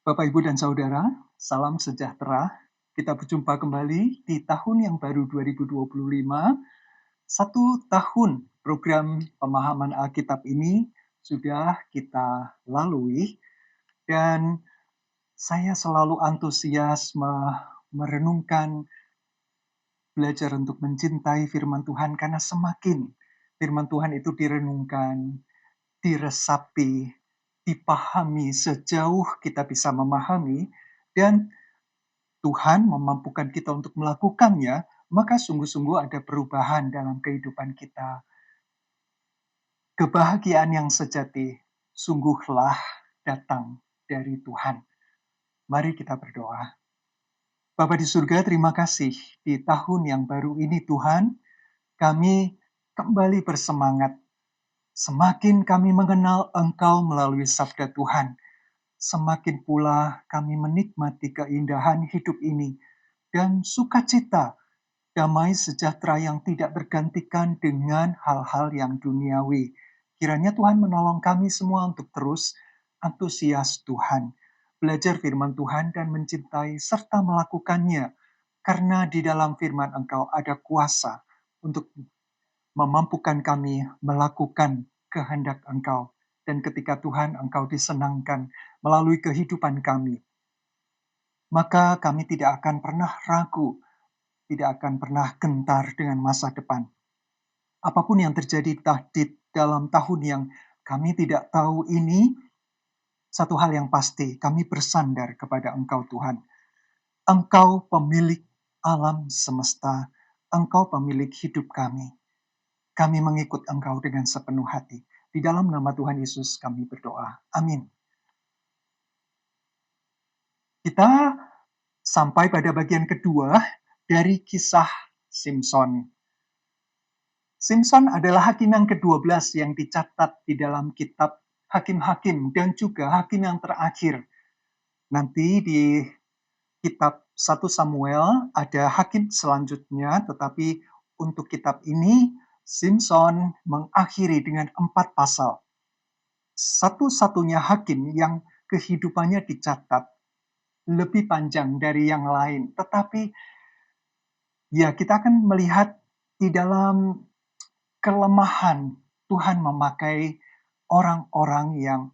Bapak, Ibu, dan Saudara, salam sejahtera. Kita berjumpa kembali di tahun yang baru 2025. Satu tahun program pemahaman Alkitab ini sudah kita lalui dan saya selalu antusias merenungkan, belajar untuk mencintai firman Tuhan karena semakin firman Tuhan itu direnungkan, diresapi, dipahami sejauh kita bisa memahami, dan Tuhan memampukan kita untuk melakukannya, maka sungguh-sungguh ada perubahan dalam kehidupan kita. Kebahagiaan yang sejati sungguhlah datang dari Tuhan. Mari kita berdoa. Bapa di surga, terima kasih di tahun yang baru ini Tuhan, kami kembali bersemangat. Semakin kami mengenal Engkau melalui sabda Tuhan, semakin pula kami menikmati keindahan hidup ini dan sukacita, damai sejahtera yang tidak bergantikan dengan hal-hal yang duniawi. Kiranya Tuhan menolong kami semua untuk terus antusias Tuhan, belajar firman Tuhan dan mencintai serta melakukannya. Karena di dalam firman Engkau ada kuasa untuk memampukan kami melakukan kehendak Engkau. Dan ketika Tuhan Engkau disenangkan melalui kehidupan kami, maka kami tidak akan pernah ragu, tidak akan pernah gentar dengan masa depan. Apapun yang terjadi di dalam tahun yang kami tidak tahu ini, satu hal yang pasti, kami bersandar kepada Engkau Tuhan. Engkau pemilik alam semesta, Engkau pemilik hidup kami. Kami mengikut Engkau dengan sepenuh hati. Di dalam nama Tuhan Yesus kami berdoa. Amin. Kita sampai pada bagian kedua dari kisah Simson. Simson adalah hakim yang ke-12 yang dicatat di dalam kitab Hakim-Hakim dan juga hakim yang terakhir. Nanti di kitab 1 Samuel ada hakim selanjutnya, tetapi untuk kitab ini Simson mengakhiri dengan 4 pasal. Satu-satunya hakim yang kehidupannya dicatat lebih panjang dari yang lain. Tetapi ya kita akan melihat di dalam kelemahan Tuhan memakai orang-orang yang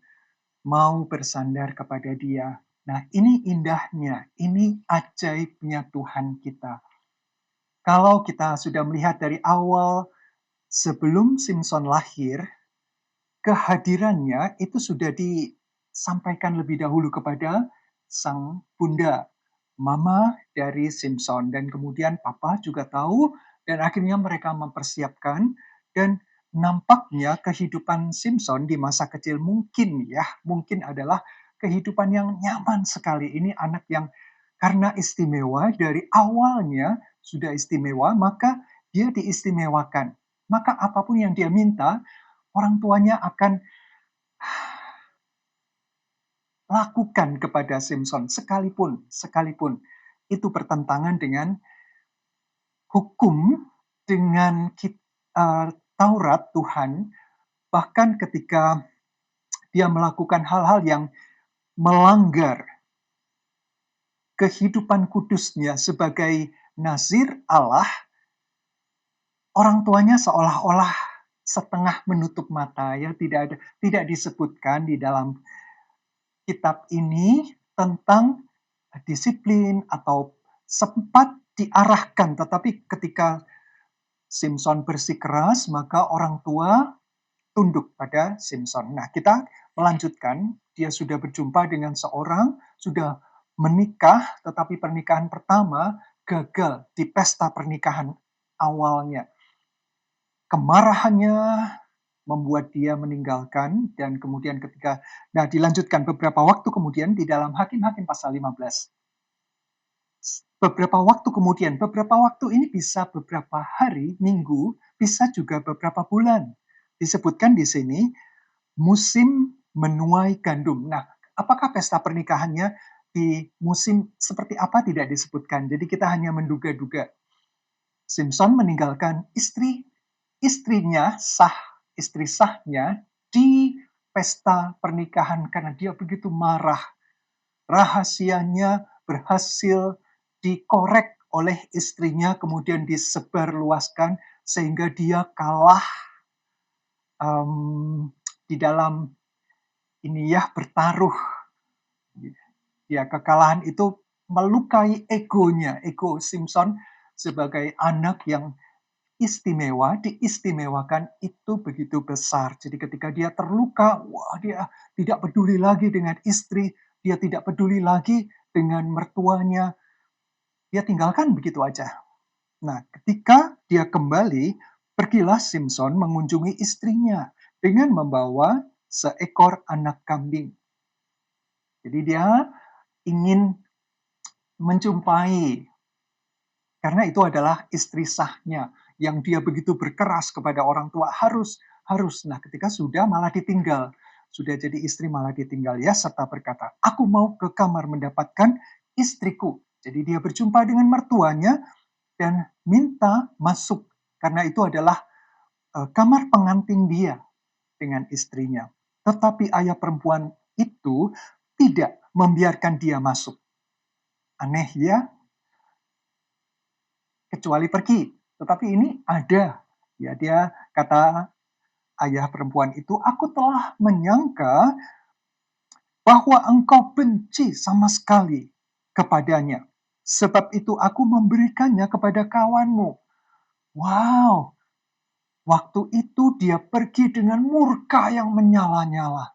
mau bersandar kepada Dia. Nah, ini indahnya, ini ajaibnya Tuhan kita. Kalau kita sudah melihat dari awal sebelum Simson lahir, kehadirannya itu sudah disampaikan lebih dahulu kepada sang bunda, mama dari Simson, dan kemudian papa juga tahu, dan akhirnya mereka mempersiapkan, dan nampaknya kehidupan Simson di masa kecil mungkin adalah kehidupan yang nyaman sekali. Ini anak yang karena istimewa dari awalnya sudah istimewa, maka dia diistimewakan. Maka apapun yang dia minta, orang tuanya akan lakukan kepada Simson sekalipun itu bertentangan dengan hukum, dengan Taurat Tuhan. Bahkan ketika dia melakukan hal-hal yang melanggar kehidupan kudusnya sebagai nazir Allah, orang tuanya seolah-olah setengah menutup mata, ya, tidak disebutkan di dalam kitab ini tentang disiplin atau sempat diarahkan, tetapi ketika Simson bersikeras, maka orang tua tunduk pada Simson. Nah, kita melanjutkan, dia sudah berjumpa dengan seorang, sudah menikah, tetapi pernikahan pertama gagal di pesta pernikahan awalnya. Kemarahannya membuat dia meninggalkan, dan kemudian dilanjutkan beberapa waktu kemudian di dalam Hakim-Hakim pasal 15. Beberapa waktu ini bisa beberapa hari, minggu, bisa juga beberapa bulan. Disebutkan di sini musim menuai gandum. Nah, apakah pesta pernikahannya di musim seperti apa tidak disebutkan. Jadi kita hanya menduga-duga. Simson meninggalkan istrinya, istri sahnya di pesta pernikahan karena dia begitu marah rahasianya berhasil dikorek oleh istrinya, kemudian disebarluaskan sehingga dia kalah di dalam ini ya bertaruh. Ya, kekalahan itu melukai egonya, ego Simpson sebagai anak yang istimewa, diistimewakan itu begitu besar. Jadi ketika dia terluka, wah dia tidak peduli lagi dengan istri, dia tidak peduli lagi dengan mertuanya, dia tinggalkan begitu aja. Nah, ketika dia kembali, pergilah Simpson mengunjungi istrinya dengan membawa seekor anak kambing. Jadi dia ingin menjumpai, karena itu adalah istri sahnya yang dia begitu berkeras kepada orang tua, harus. Nah, ketika sudah malah ditinggal, sudah jadi istri malah ditinggal ya, serta berkata, aku mau ke kamar mendapatkan istriku. Jadi dia berjumpa dengan mertuanya dan minta masuk, karena itu adalah kamar pengantin dia dengan istrinya. Tetapi ayah perempuan itu tidak membiarkan dia masuk. Aneh ya, kecuali pergi. Tetapi ini ada. Ya, dia kata ayah perempuan itu, aku telah menyangka bahwa engkau benci sama sekali kepadanya. Sebab itu aku memberikannya kepada kawanmu. Wow, waktu itu dia pergi dengan murka yang menyala-nyala.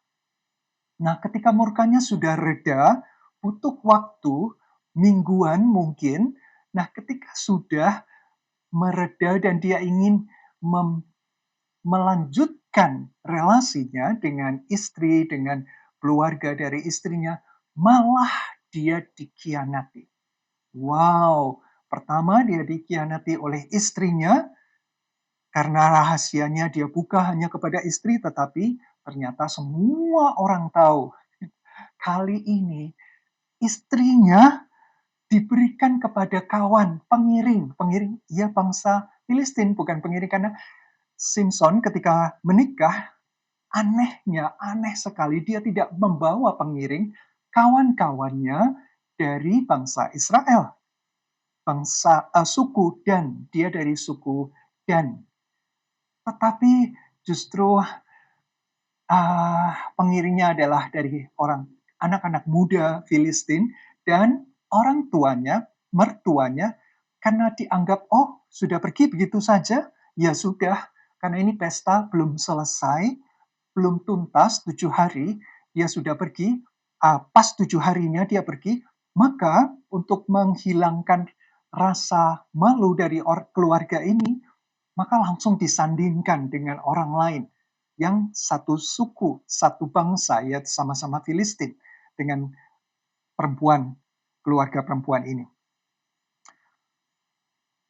Nah, ketika murkanya sudah reda, butuh waktu, mingguan mungkin. Nah, ketika sudah mereda dan dia ingin melanjutkan relasinya dengan istri, dengan keluarga dari istrinya, malah dia dikhianati. Wow, pertama dia dikhianati oleh istrinya, karena rahasianya dia buka hanya kepada istri, tetapi ternyata semua orang tahu. Kali ini istrinya diberikan kepada kawan, pengiring. Pengiring, ya bangsa Filistin, bukan pengiring, karena Simpson ketika menikah, aneh sekali, dia tidak membawa pengiring, kawan-kawannya dari bangsa Israel, bangsa suku Dan, dia dari suku Dan. Tetapi justru pengiringnya adalah dari orang anak-anak muda Filistin, dan orang tuanya, mertuanya, karena dianggap, oh sudah pergi begitu saja, ya sudah, karena ini pesta belum selesai, belum tuntas 7 hari, dia sudah pergi, pas 7 harinya dia pergi, maka untuk menghilangkan rasa malu dari keluarga ini, maka langsung disandingkan dengan orang lain yang satu suku, satu bangsa, ya sama-sama Filistin dengan perempuan, keluarga perempuan ini.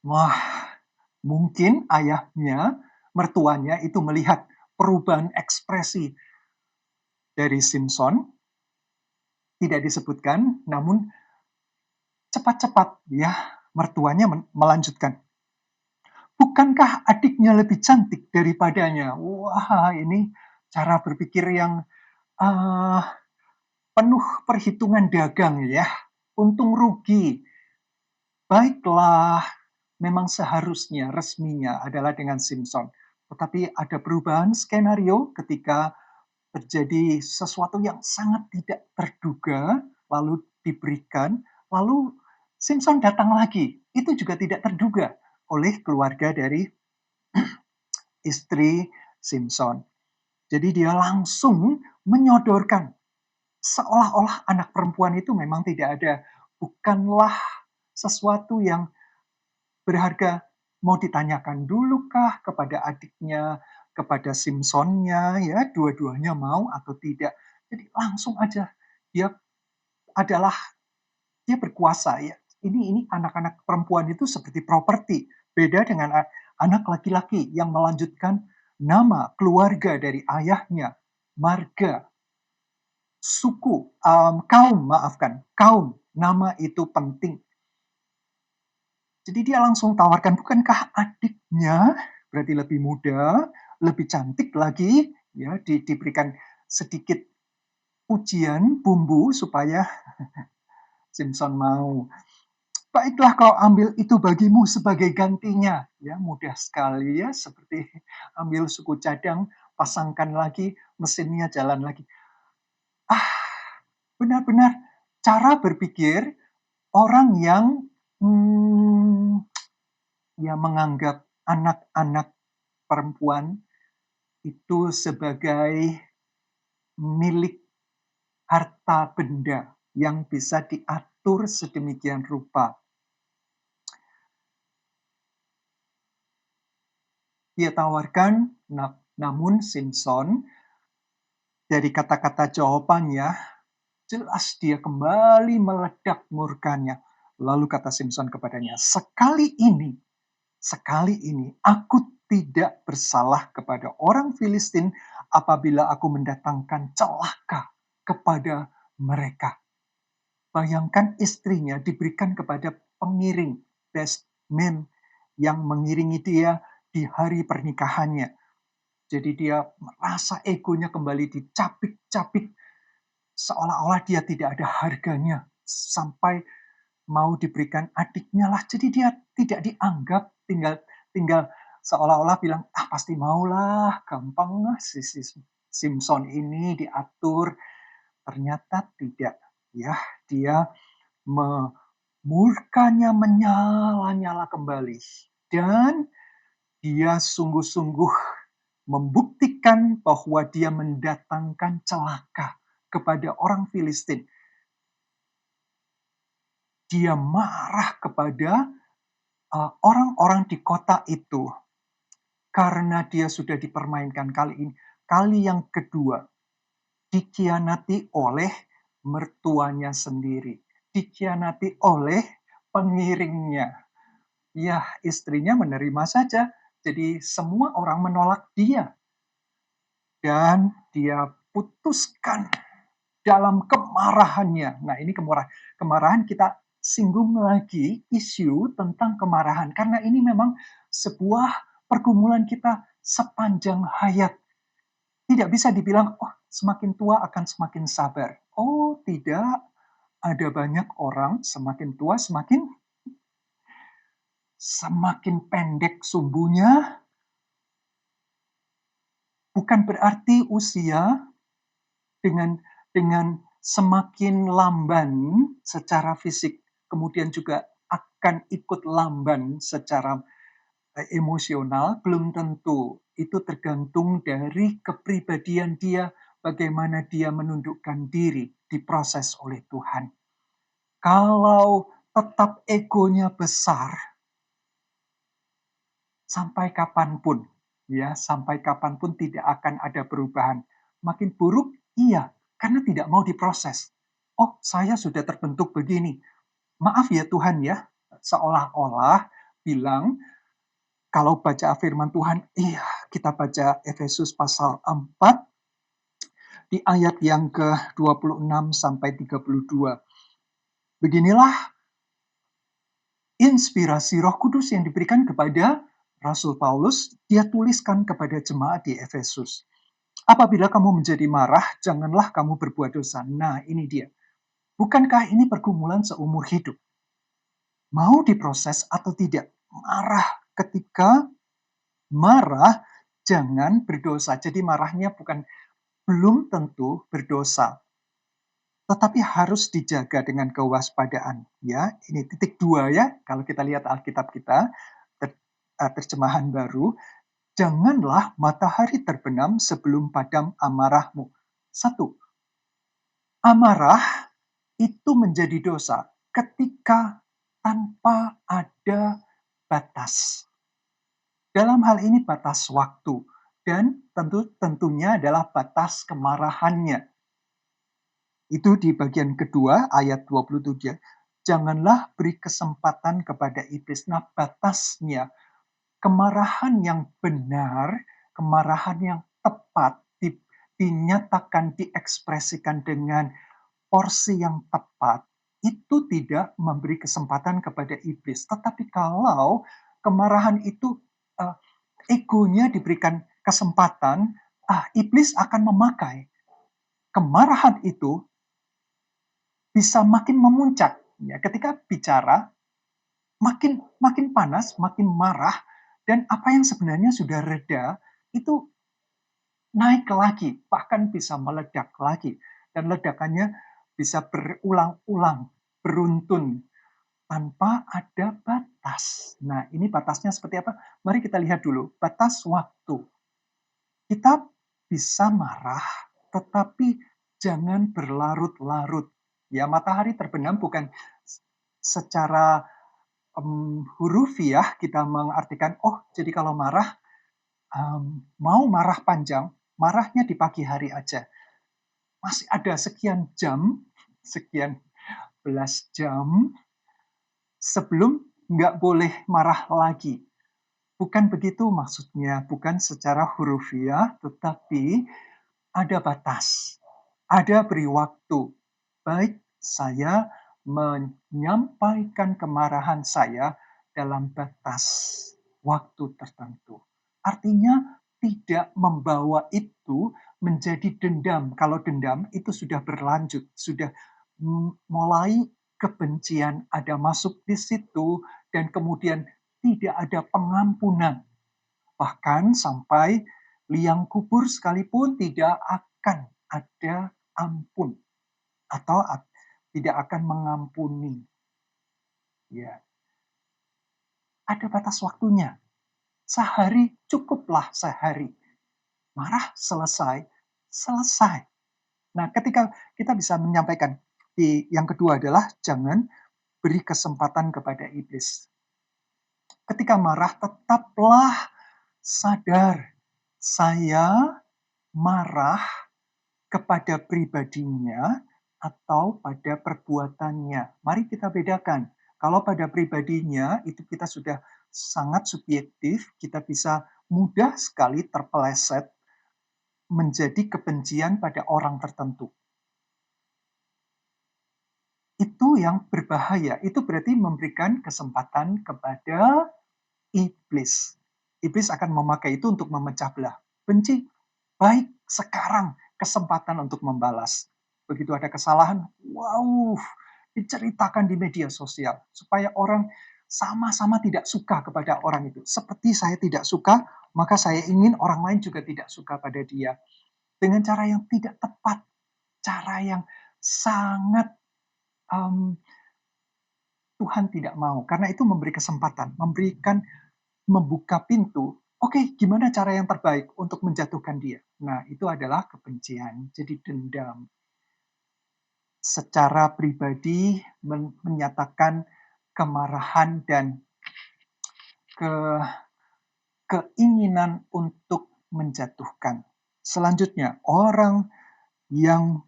Wah, mungkin ayahnya, mertuanya itu melihat perubahan ekspresi dari Simpson, tidak disebutkan, namun cepat-cepat ya mertuanya melanjutkan. Bukankah adiknya lebih cantik daripadanya? Wah, ini cara berpikir yang uh, penuh perhitungan dagang ya. Untung rugi. Baiklah, memang seharusnya resminya adalah dengan Simpson. Tetapi ada perubahan skenario ketika terjadi sesuatu yang sangat tidak terduga, lalu diberikan, lalu Simpson datang lagi. Itu juga tidak terduga oleh keluarga dari istri Simpson. Jadi dia langsung menyodorkan, seolah-olah anak perempuan itu memang tidak ada. Bukanlah sesuatu yang berharga. Mau ditanyakan dulukah kepada adiknya, kepada Simpsonnya, ya dua-duanya mau atau tidak. Jadi langsung aja dia adalah, dia berkuasa ya. Ini anak-anak perempuan itu seperti properti. Beda dengan anak laki-laki yang melanjutkan nama keluarga dari ayahnya, marga, suku, kaum, nama itu penting. Jadi dia langsung tawarkan, bukankah adiknya berarti lebih muda, lebih cantik lagi, ya diberikan sedikit pujian, bumbu supaya Simpson mau. Baiklah kau ambil itu bagimu sebagai gantinya. Ya, mudah sekali ya, seperti ambil suku cadang, pasangkan lagi, mesinnya jalan lagi. Benar-benar cara berpikir orang yang ya menganggap anak-anak perempuan itu sebagai milik harta benda yang bisa diatur sedemikian rupa. Dia tawarkan, namun Simpson dari kata-kata jawabannya, jelas dia kembali meledak murkanya. Lalu kata Simpson kepadanya, sekali ini aku tidak bersalah kepada orang Filistin apabila aku mendatangkan celaka kepada mereka. Bayangkan istrinya diberikan kepada pengiring, best man, yang mengiringi dia di hari pernikahannya. Jadi dia merasa egonya kembali dicapik-capik, seolah-olah dia tidak ada harganya, sampai mau diberikan adiknya lah. Jadi dia tidak dianggap, tinggal seolah-olah bilang, pasti maulah, gampang lah si Simpson ini diatur. Ternyata tidak. Ya, dia murkanya menyala-nyala kembali. Dan dia sungguh-sungguh membuktikan bahwa dia mendatangkan celaka kepada orang Filistin. Dia marah kepada orang-orang di kota itu karena dia sudah dipermainkan kali ini. Kali yang kedua, dikhianati oleh mertuanya sendiri. Dikhianati oleh pengiringnya. Ya, istrinya menerima saja. Jadi semua orang menolak dia. Dan dia putuskan dalam kemarahannya. Nah, ini kemarahan kita singgung lagi isu tentang kemarahan. Karena ini memang sebuah pergumulan kita sepanjang hayat. Tidak bisa dibilang, semakin tua akan semakin sabar. Oh, tidak. Ada banyak orang semakin tua semakin pendek sumbunya. Bukan berarti usia dengan semakin lamban secara fisik, kemudian juga akan ikut lamban secara emosional, belum tentu. Itu tergantung dari kepribadian dia, bagaimana dia menundukkan diri diproses oleh Tuhan. Kalau tetap egonya besar, sampai kapanpun tidak akan ada perubahan. Makin buruk, iya, karena tidak mau diproses. Oh, saya sudah terbentuk begini. Maaf ya Tuhan ya, seolah-olah bilang, kalau baca firman Tuhan, iya, kita baca Efesus pasal 4, di ayat yang ke-26 sampai 32. Beginilah inspirasi Roh Kudus yang diberikan kepada Rasul Paulus, dia tuliskan kepada jemaat di Efesus. Apabila kamu menjadi marah, janganlah kamu berbuat dosa. Nah, ini dia. Bukankah ini pergumulan seumur hidup? Mau diproses atau tidak? Ketika marah, jangan berdosa. Jadi marahnya belum tentu berdosa. Tetapi harus dijaga dengan kewaspadaan. Ya, ini titik 2 ya. Kalau kita lihat Alkitab kita, terjemahan baru, janganlah matahari terbenam sebelum padam amarahmu. 1. Amarah itu menjadi dosa ketika tanpa ada batas. Dalam hal ini batas waktu dan tentunya adalah batas kemarahannya. Itu di bagian kedua ayat 27. Janganlah beri kesempatan kepada iblis. Nah, batasnya kemarahan yang benar, kemarahan yang tepat dinyatakan, diekspresikan dengan porsi yang tepat, itu tidak memberi kesempatan kepada iblis. Tetapi kalau kemarahan itu egonya diberikan kesempatan, iblis akan memakai. kemarahan itu bisa makin memuncak. Ya, ketika bicara, makin makin panas, makin marah, dan apa yang sebenarnya sudah reda, itu naik lagi, bahkan bisa meledak lagi. Dan ledakannya bisa berulang-ulang, beruntun, tanpa ada batas. Nah, ini batasnya seperti apa? Mari kita lihat dulu. Batas waktu. Kita bisa marah, tetapi jangan berlarut-larut. Ya, matahari terbenam bukan secara hurufiah kita mengartikan, oh jadi kalau marah, mau marah panjang, marahnya di pagi hari aja. Masih ada sekian jam, sekian belas jam sebelum nggak boleh marah lagi. Bukan begitu maksudnya, bukan secara hurufiah, tetapi ada batas, ada beri waktu. Baik saya menyampaikan kemarahan saya dalam batas waktu tertentu. Artinya tidak membawa itu menjadi dendam. Kalau dendam itu sudah berlanjut, sudah mulai kebencian ada masuk di situ dan kemudian tidak ada pengampunan. Bahkan sampai liang kubur sekalipun tidak akan ada ampun atau tidak akan mengampuni. Ya, ada batas waktunya. Sehari cukuplah sehari. Marah selesai, selesai. Nah, ketika kita bisa menyampaikan yang kedua adalah jangan beri kesempatan kepada iblis. Ketika marah tetaplah sadar saya marah kepada pribadinya atau pada perbuatannya. Mari kita bedakan. Kalau pada pribadinya itu kita sudah sangat subjektif, kita bisa mudah sekali terpeleset menjadi kebencian pada orang tertentu. Itu yang berbahaya. Itu berarti memberikan kesempatan kepada iblis. Iblis akan memakai itu untuk memecah belah. Benci, baik sekarang kesempatan untuk membalas. Begitu ada kesalahan, wow, diceritakan di media sosial. Supaya orang sama-sama tidak suka kepada orang itu. Seperti saya tidak suka, maka saya ingin orang lain juga tidak suka pada dia. Dengan cara yang tidak tepat, cara yang sangat Tuhan tidak mau. Karena itu memberi kesempatan, membuka pintu. Oke, gimana cara yang terbaik untuk menjatuhkan dia? Nah, itu adalah kebencian, jadi dendam. Secara pribadi menyatakan kemarahan dan ke keinginan untuk menjatuhkan. Selanjutnya, orang yang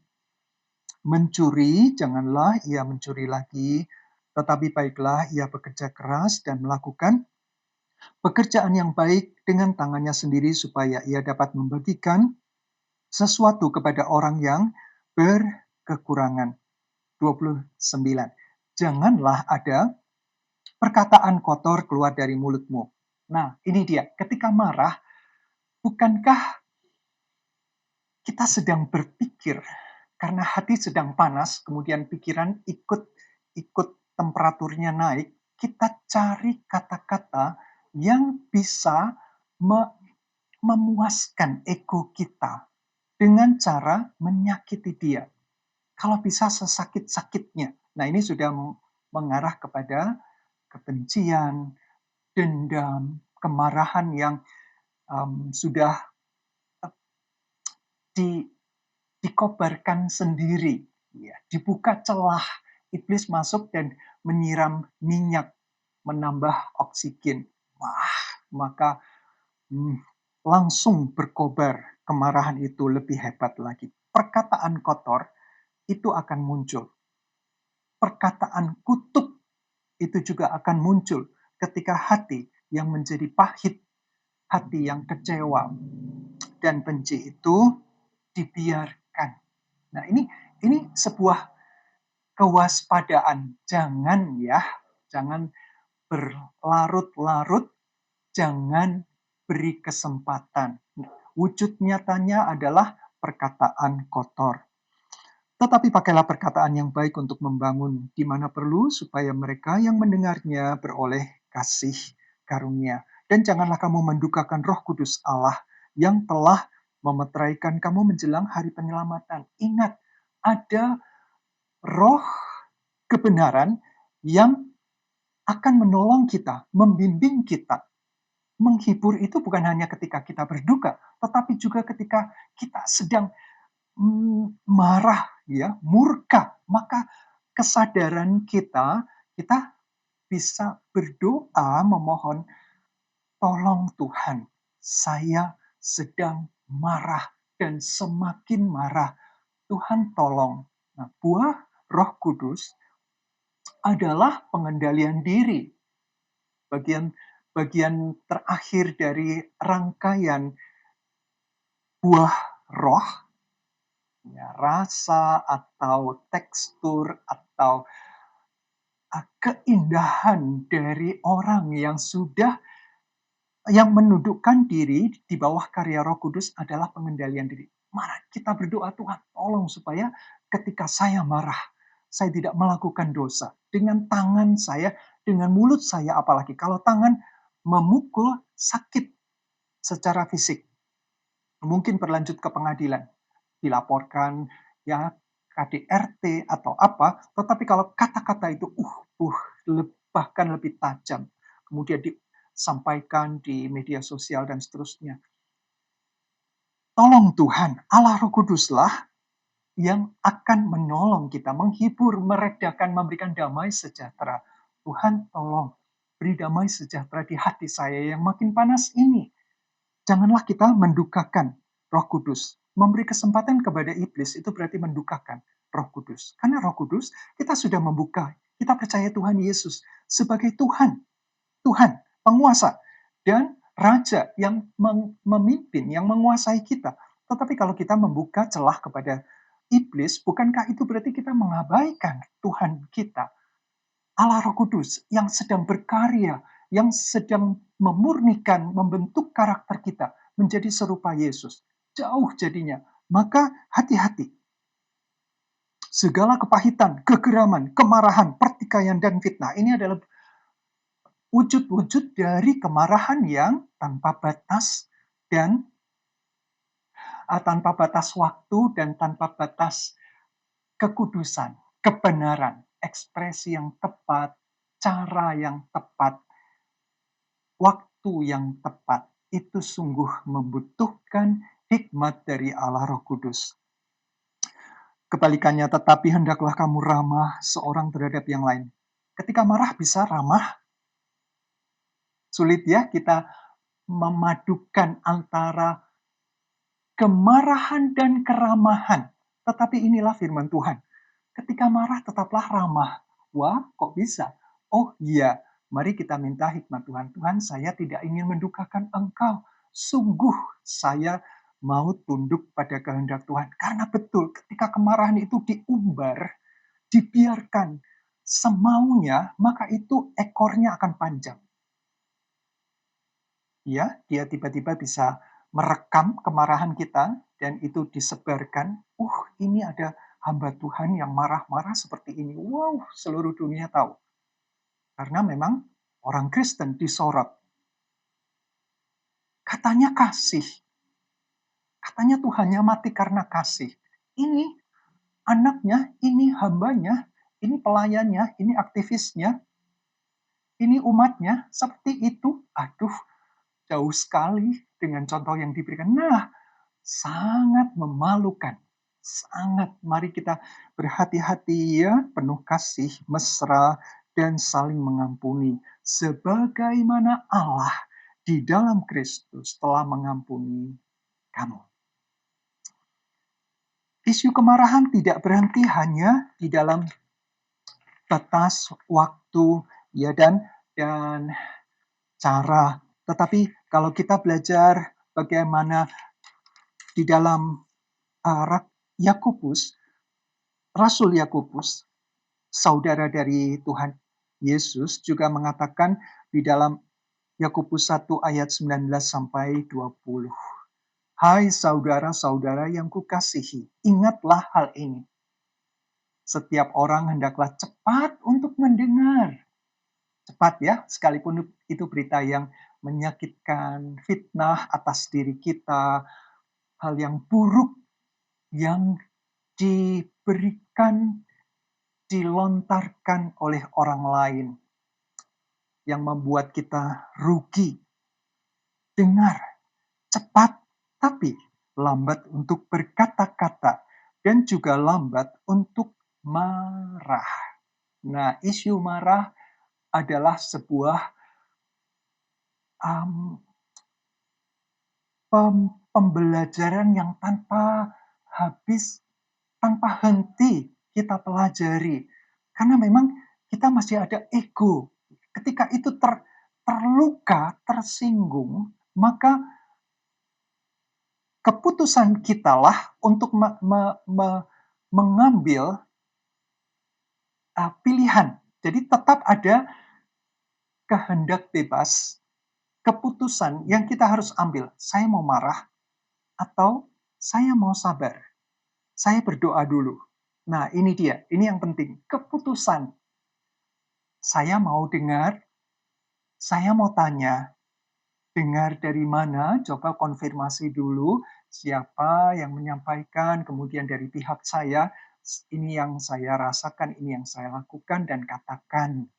mencuri, janganlah ia mencuri lagi, tetapi baiklah ia bekerja keras dan melakukan pekerjaan yang baik dengan tangannya sendiri supaya ia dapat membagikan sesuatu kepada orang yang berkekurangan. 29. Janganlah ada perkataan kotor keluar dari mulutmu. Nah, ini dia. Ketika marah, bukankah kita sedang berpikir karena hati sedang panas, kemudian pikiran ikut temperaturnya naik, kita cari kata-kata yang bisa memuaskan ego kita dengan cara menyakiti dia. Kalau bisa sesakit-sakitnya. Nah, ini sudah mengarah kepada kebencian, dendam, kemarahan yang sudah dikobarkan sendiri, ya, dibuka celah, iblis masuk dan menyiram minyak, menambah oksigen. Wah, maka langsung berkobar kemarahan itu lebih hebat lagi. Perkataan kotor itu akan muncul. Perkataan kutuk itu juga akan muncul ketika hati yang menjadi pahit, hati yang kecewa dan benci itu dibiarkan. Nah, ini sebuah kewaspadaan. Jangan berlarut-larut, jangan beri kesempatan. Wujud nyatanya adalah perkataan kotor. Tetapi pakailah perkataan yang baik untuk membangun di mana perlu, supaya mereka yang mendengarnya beroleh kasih karunia. Dan janganlah kamu mendukakan Roh Kudus Allah yang telah memeteraikan kamu menjelang hari penyelamatan. Ingat, ada roh kebenaran yang akan menolong kita, membimbing kita. Menghibur itu bukan hanya ketika kita berduka, tetapi juga ketika kita sedang marah, ya, murka. Maka kesadaran kita bisa berdoa memohon, tolong Tuhan, saya sedang marah dan semakin marah. Tuhan tolong. Nah, buah Roh Kudus adalah pengendalian diri. Bagian bagian terakhir dari rangkaian buah roh, ya, rasa atau tekstur atau keindahan dari orang yang menundukkan diri di bawah karya Roh Kudus adalah pengendalian diri. Mari kita berdoa, Tuhan, tolong supaya ketika saya marah, saya tidak melakukan dosa. Dengan tangan saya, dengan mulut saya apalagi. Kalau tangan memukul, sakit secara fisik. Mungkin berlanjut ke pengadilan. Dilaporkan, ya, KDRT atau apa. Tetapi kalau kata-kata itu, bahkan lebih tajam. Kemudian disampaikan di media sosial dan seterusnya. Tolong Tuhan, Allah Roh Kuduslah yang akan menolong kita, menghibur, meredakan, memberikan damai sejahtera. Tuhan tolong beri damai sejahtera di hati saya yang makin panas ini. Janganlah kita mendukakan Roh Kudus. Memberi kesempatan kepada iblis itu berarti mendukakan Roh Kudus. Karena Roh Kudus kita sudah membuka. Kita percaya Tuhan Yesus sebagai Tuhan, penguasa, dan Raja yang memimpin, yang menguasai kita. Tetapi kalau kita membuka celah kepada iblis, bukankah itu berarti kita mengabaikan Tuhan kita, Allah Roh Kudus yang sedang berkarya, yang sedang memurnikan, membentuk karakter kita menjadi serupa Yesus. Jauh jadinya. Maka hati-hati. Segala kepahitan, kegeraman, kemarahan, pertikaian, dan fitnah. Ini adalah wujud-wujud dari kemarahan yang tanpa batas dan tanpa batas waktu dan tanpa batas kekudusan, kebenaran, ekspresi yang tepat, cara yang tepat, waktu yang tepat. Itu sungguh membutuhkan hikmat dari Allah Roh Kudus. Kebalikannya, tetapi hendaklah kamu ramah seorang terhadap yang lain. Ketika marah bisa ramah. Sulit ya kita memadukan antara kemarahan dan keramahan. Tetapi inilah firman Tuhan. Ketika marah tetaplah ramah. Wah, kok bisa? Oh iya, mari kita minta hikmat Tuhan. Tuhan, saya tidak ingin mendukakan Engkau. Sungguh saya mau tunduk pada kehendak Tuhan. Karena betul, ketika kemarahan itu diumbar, dibiarkan semaunya, maka itu ekornya akan panjang. Ya, dia tiba-tiba bisa merekam kemarahan kita dan itu disebarkan. Ini ada hamba Tuhan yang marah-marah seperti ini. Wow, seluruh dunia tahu. Karena memang orang Kristen disorot. Katanya kasih. Katanya Tuhannya mati karena kasih. Ini anaknya, ini hambanya, ini pelayannya, ini aktivisnya, ini umatnya, seperti itu. Aduh, jauh sekali dengan contoh yang diberikan. Nah, sangat memalukan. Sangat, mari kita berhati-hati ya, penuh kasih, mesra, dan saling mengampuni. Sebagaimana Allah di dalam Kristus telah mengampuni kamu. Isu kemarahan tidak berhenti hanya di dalam batas waktu ya dan cara. Tetapi kalau kita belajar bagaimana di dalam Yakobus, Rasul Yakobus, saudara dari Tuhan Yesus, juga mengatakan di dalam Yakobus 1 ayat 19 sampai 20. Hai saudara-saudara yang kukasihi, ingatlah hal ini. Setiap orang hendaklah cepat untuk mendengar. Cepat ya, sekalipun itu berita yang menyakitkan, fitnah atas diri kita, hal yang buruk yang diberikan, dilontarkan oleh orang lain, yang membuat kita rugi. Dengar, cepat, tapi lambat untuk berkata-kata, dan juga lambat untuk marah. Nah, isu marah adalah sebuah um, pembelajaran yang tanpa habis, tanpa henti kita pelajari. Karena memang kita masih ada ego. Ketika itu terluka, tersinggung, maka keputusan kitalah untuk mengambil pilihan. Jadi tetap ada kehendak bebas, keputusan yang kita harus ambil. Saya mau marah atau saya mau sabar. Saya berdoa dulu. Nah, ini dia. Ini yang penting. Keputusan. Saya mau dengar, saya mau tanya. Dengar dari mana? Coba konfirmasi dulu siapa yang menyampaikan, kemudian dari pihak saya, ini yang saya rasakan, ini yang saya lakukan dan katakan.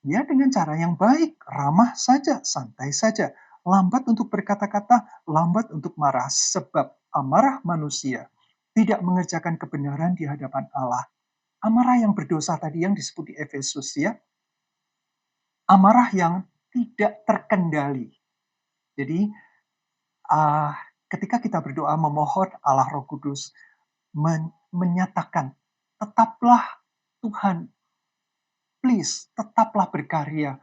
Ya dengan cara yang baik, ramah saja, santai saja. Lambat untuk berkata-kata, lambat untuk marah. Sebab amarah manusia tidak mengerjakan kebenaran di hadapan Allah. Amarah yang berdosa tadi yang disebut di Efesus ya, amarah yang tidak terkendali. Jadi uh, ketika kita berdoa memohon Allah Roh Kudus menyatakan, tetaplah Tuhan, please, tetaplah berkarya.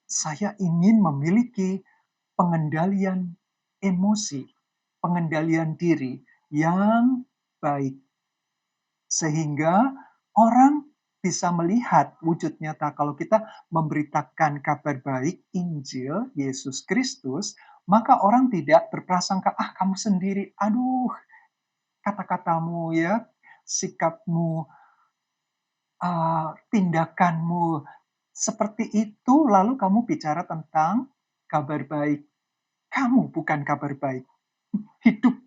Saya ingin memiliki pengendalian emosi, pengendalian diri yang baik. Sehingga orang bisa melihat wujud nyata kalau kita memberitakan kabar baik Injil Yesus Kristus, maka orang tidak berprasangka, ah kamu sendiri, aduh kata-katamu ya, sikapmu, tindakanmu seperti itu, lalu kamu bicara tentang kabar baik. Kamu bukan kabar baik. Hidup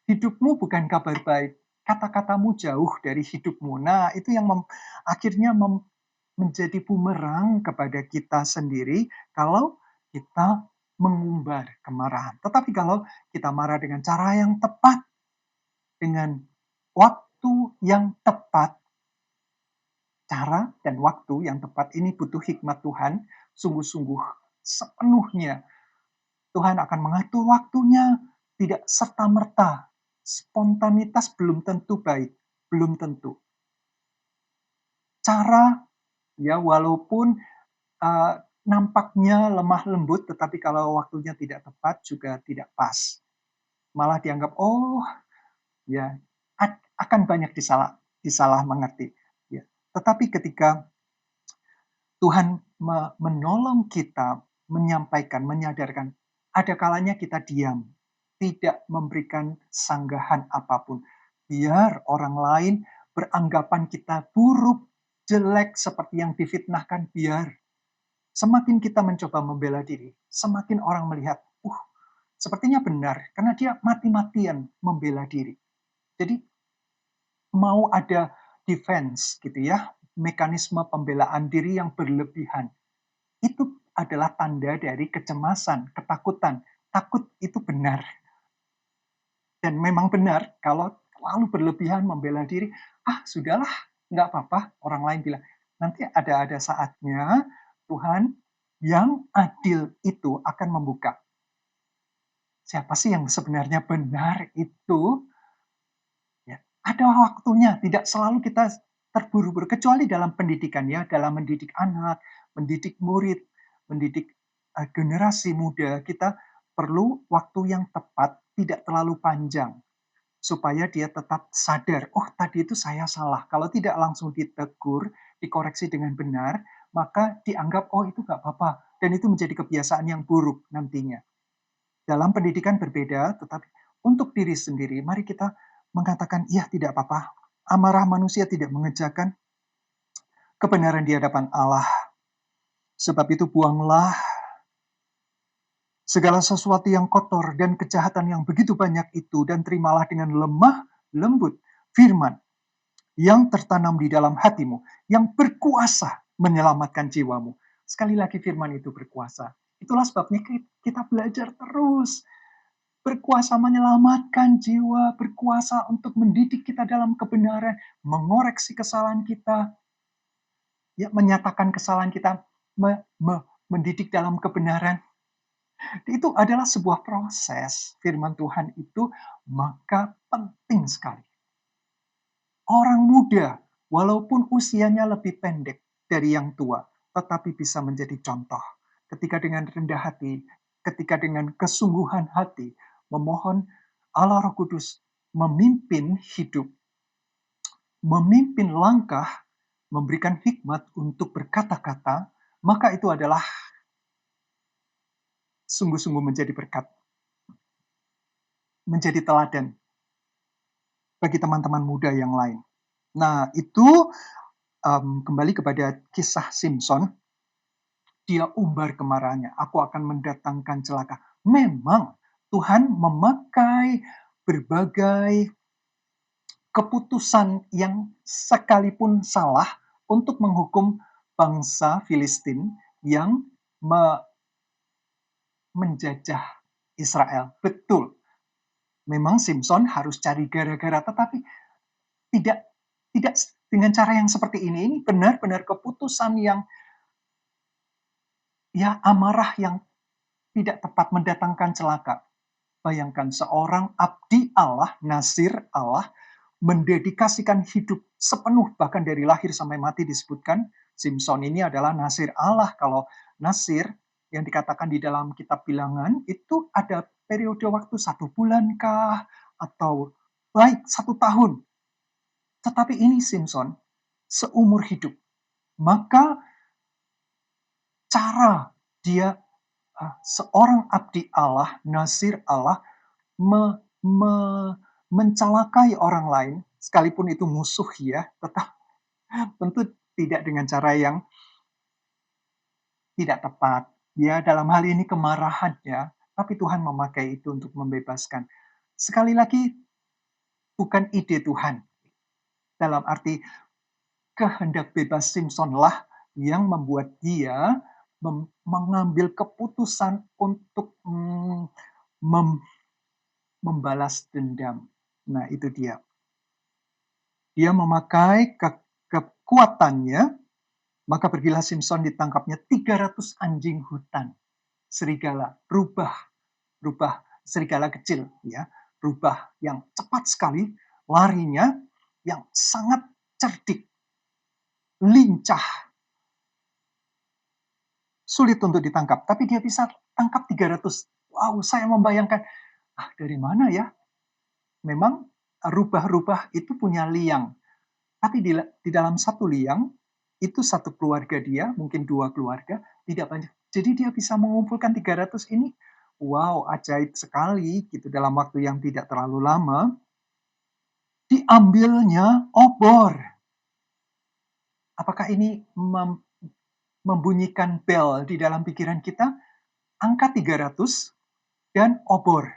hidupmu bukan kabar baik. Kata-katamu jauh dari hidupmu. Nah, itu yang akhirnya menjadi bumerang kepada kita sendiri kalau kita mengumbar kemarahan. Tetapi kalau kita marah dengan cara yang tepat, dengan waktu yang tepat, cara dan waktu yang tepat ini butuh hikmat Tuhan, sungguh-sungguh sepenuhnya. Tuhan akan mengatur waktunya, tidak serta-merta. Spontanitas belum tentu baik, belum tentu. Cara, ya walaupun uh, nampaknya lemah lembut, tetapi kalau waktunya tidak tepat juga tidak pas. Malah dianggap, oh ya akan banyak disalah mengerti. Ya. Tetapi ketika Tuhan menolong kita, menyampaikan, menyadarkan, ada kalanya kita diam, tidak memberikan sanggahan apapun. Biar orang lain beranggapan kita buruk, jelek, seperti yang difitnahkan, biar. Semakin kita mencoba membela diri, semakin orang melihat, sepertinya benar, karena dia mati-matian membela diri. Jadi mau ada defense gitu ya, mekanisme pembelaan diri yang berlebihan. Itu adalah tanda dari kecemasan, ketakutan. Takut itu benar. Dan memang benar kalau terlalu berlebihan membela diri, sudahlah, nggak apa-apa, orang lain bilang. Nanti ada saatnya Tuhan yang adil itu akan membuka. Siapa sih yang sebenarnya benar itu? Ya, ada waktunya, tidak selalu kita terburu-buru, kecuali dalam pendidikan ya, dalam mendidik anak, mendidik murid, mendidik generasi muda, kita perlu waktu yang tepat, tidak terlalu panjang, supaya dia tetap sadar, oh tadi itu saya salah. Kalau tidak langsung ditegur, dikoreksi dengan benar, maka dianggap, oh itu nggak apa-apa. Dan itu menjadi kebiasaan yang buruk nantinya. Dalam pendidikan berbeda, tetapi untuk diri sendiri, mari kita mengatakan, iya tidak apa-apa, amarah manusia tidak mengerjakan kebenaran di hadapan Allah. Sebab itu buanglah segala sesuatu yang kotor dan kejahatan yang begitu banyak itu, dan terimalah dengan lemah lembut firman yang tertanam di dalam hatimu, yang berkuasa menyelamatkan jiwamu. Sekali lagi firman itu berkuasa. Itulah sebabnya kita belajar terus. Berkuasa menyelamatkan jiwa, berkuasa untuk mendidik kita dalam kebenaran, mengoreksi kesalahan kita, ya, menyatakan kesalahan kita, mendidik dalam kebenaran. Itu adalah sebuah proses firman Tuhan itu, maka penting sekali. Orang muda, walaupun usianya lebih pendek dari yang tua, tetapi bisa menjadi contoh. Ketika dengan rendah hati, ketika dengan kesungguhan hati, memohon Allah Roh Kudus memimpin hidup, memimpin langkah, memberikan hikmat untuk berkata-kata, maka itu adalah sungguh-sungguh menjadi berkat, menjadi teladan bagi teman-teman muda yang lain. Nah, itu kembali kepada kisah Simpson. Dia umbar kemarahannya, aku akan mendatangkan celaka. Memang Tuhan memakai berbagai keputusan yang sekalipun salah untuk menghukum bangsa Filistin yang menjajah Israel. Betul, memang Simpson harus cari gara-gara, tetapi tidak tidak dengan cara yang seperti ini. Ini benar-benar keputusan yang, ya, amarah yang tidak tepat, mendatangkan celaka. Bayangkan seorang abdi Allah, nasir Allah, mendedikasikan hidup sepenuh, bahkan dari lahir sampai mati disebutkan. Simpson ini adalah nasir Allah. Kalau nasir yang dikatakan di dalam kitab Bilangan itu ada periode waktu 1 bulan kah, atau baik 1 tahun. Tetapi ini Simpson seumur hidup. Maka cara dia, seorang abdi Allah, nasir Allah, mencelakai orang lain, sekalipun itu musuh, ya, tetap tentu tidak dengan cara yang tidak tepat. Ya, dalam hal ini kemarahannya, tapi Tuhan memakai itu untuk membebaskan. Sekali lagi, bukan ide Tuhan. Dalam arti kehendak bebas Simpsonlah yang membuat dia mengambil keputusan untuk membalas dendam. Nah, itu dia. Dia memakai kekuatannya, maka pergilah Simpson, ditangkapnya 300 anjing hutan, serigala, rubah serigala kecil, ya, rubah yang cepat sekali larinya, yang sangat cerdik, lincah, sulit untuk ditangkap, tapi dia bisa tangkap 300. Wow, saya membayangkan, dari mana ya? Memang rubah-rubah itu punya liang, tapi di dalam satu liang, itu satu keluarga dia, mungkin 2 keluarga, tidak banyak. Jadi dia bisa mengumpulkan 300 ini. Wow, ajaib sekali gitu, dalam waktu yang tidak terlalu lama. Diambilnya obor. Apakah ini membunyikan bel di dalam pikiran kita? Angka 300 dan obor.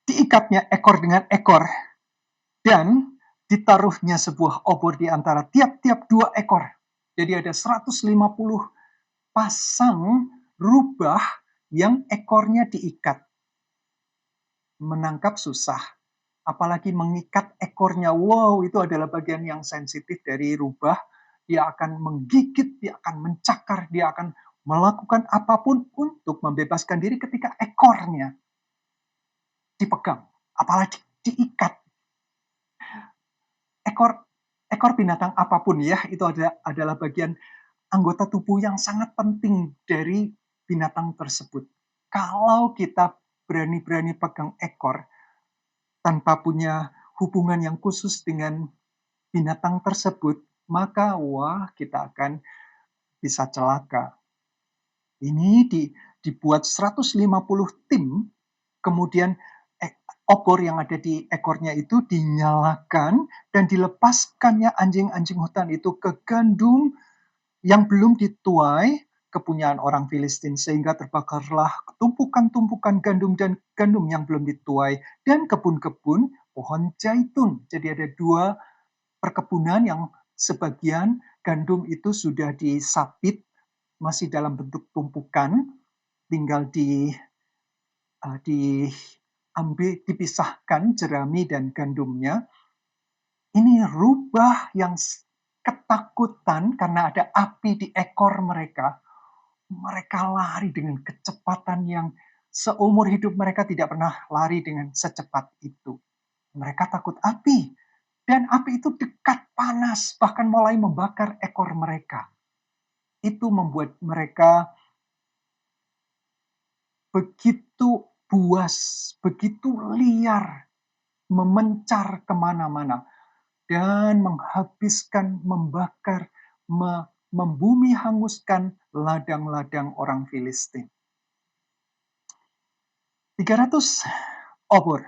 Diikatnya ekor dengan ekor, dan ditaruhnya sebuah obor di antara tiap-tiap 2 ekor. Jadi ada 150 pasang rubah yang ekornya diikat. Menangkap susah, apalagi mengikat ekornya. Wow, itu adalah bagian yang sensitif dari rubah. Dia akan menggigit, dia akan mencakar, dia akan melakukan apapun untuk membebaskan diri ketika ekornya dipegang, apalagi diikat. Ekor binatang apapun, ya, itu adalah bagian anggota tubuh yang sangat penting dari binatang tersebut. Kalau kita berani-berani pegang ekor tanpa punya hubungan yang khusus dengan binatang tersebut, maka wah, kita akan bisa celaka. Ini dibuat 150 tim, kemudian obor yang ada di ekornya itu dinyalakan dan dilepaskannya anjing-anjing hutan itu ke gandum yang belum dituai kepunyaan orang Filistin, sehingga terbakarlah tumpukan-tumpukan gandum dan gandum yang belum dituai dan kebun-kebun pohon zaitun. Jadi ada dua perkebunan yang sebagian gandum itu sudah disapit, masih dalam bentuk tumpukan, tinggal diambil, dipisahkan jerami dan gandumnya. Ini rubah yang ketakutan karena ada api di ekor mereka. Mereka lari dengan kecepatan yang seumur hidup mereka tidak pernah lari dengan secepat itu. Mereka takut api. Dan api itu dekat, panas, bahkan mulai membakar ekor mereka. Itu membuat mereka begitu buas, begitu liar, memencar kemana-mana, dan menghabiskan, membakar, membumi hanguskan ladang-ladang orang Filistin. 300 obor,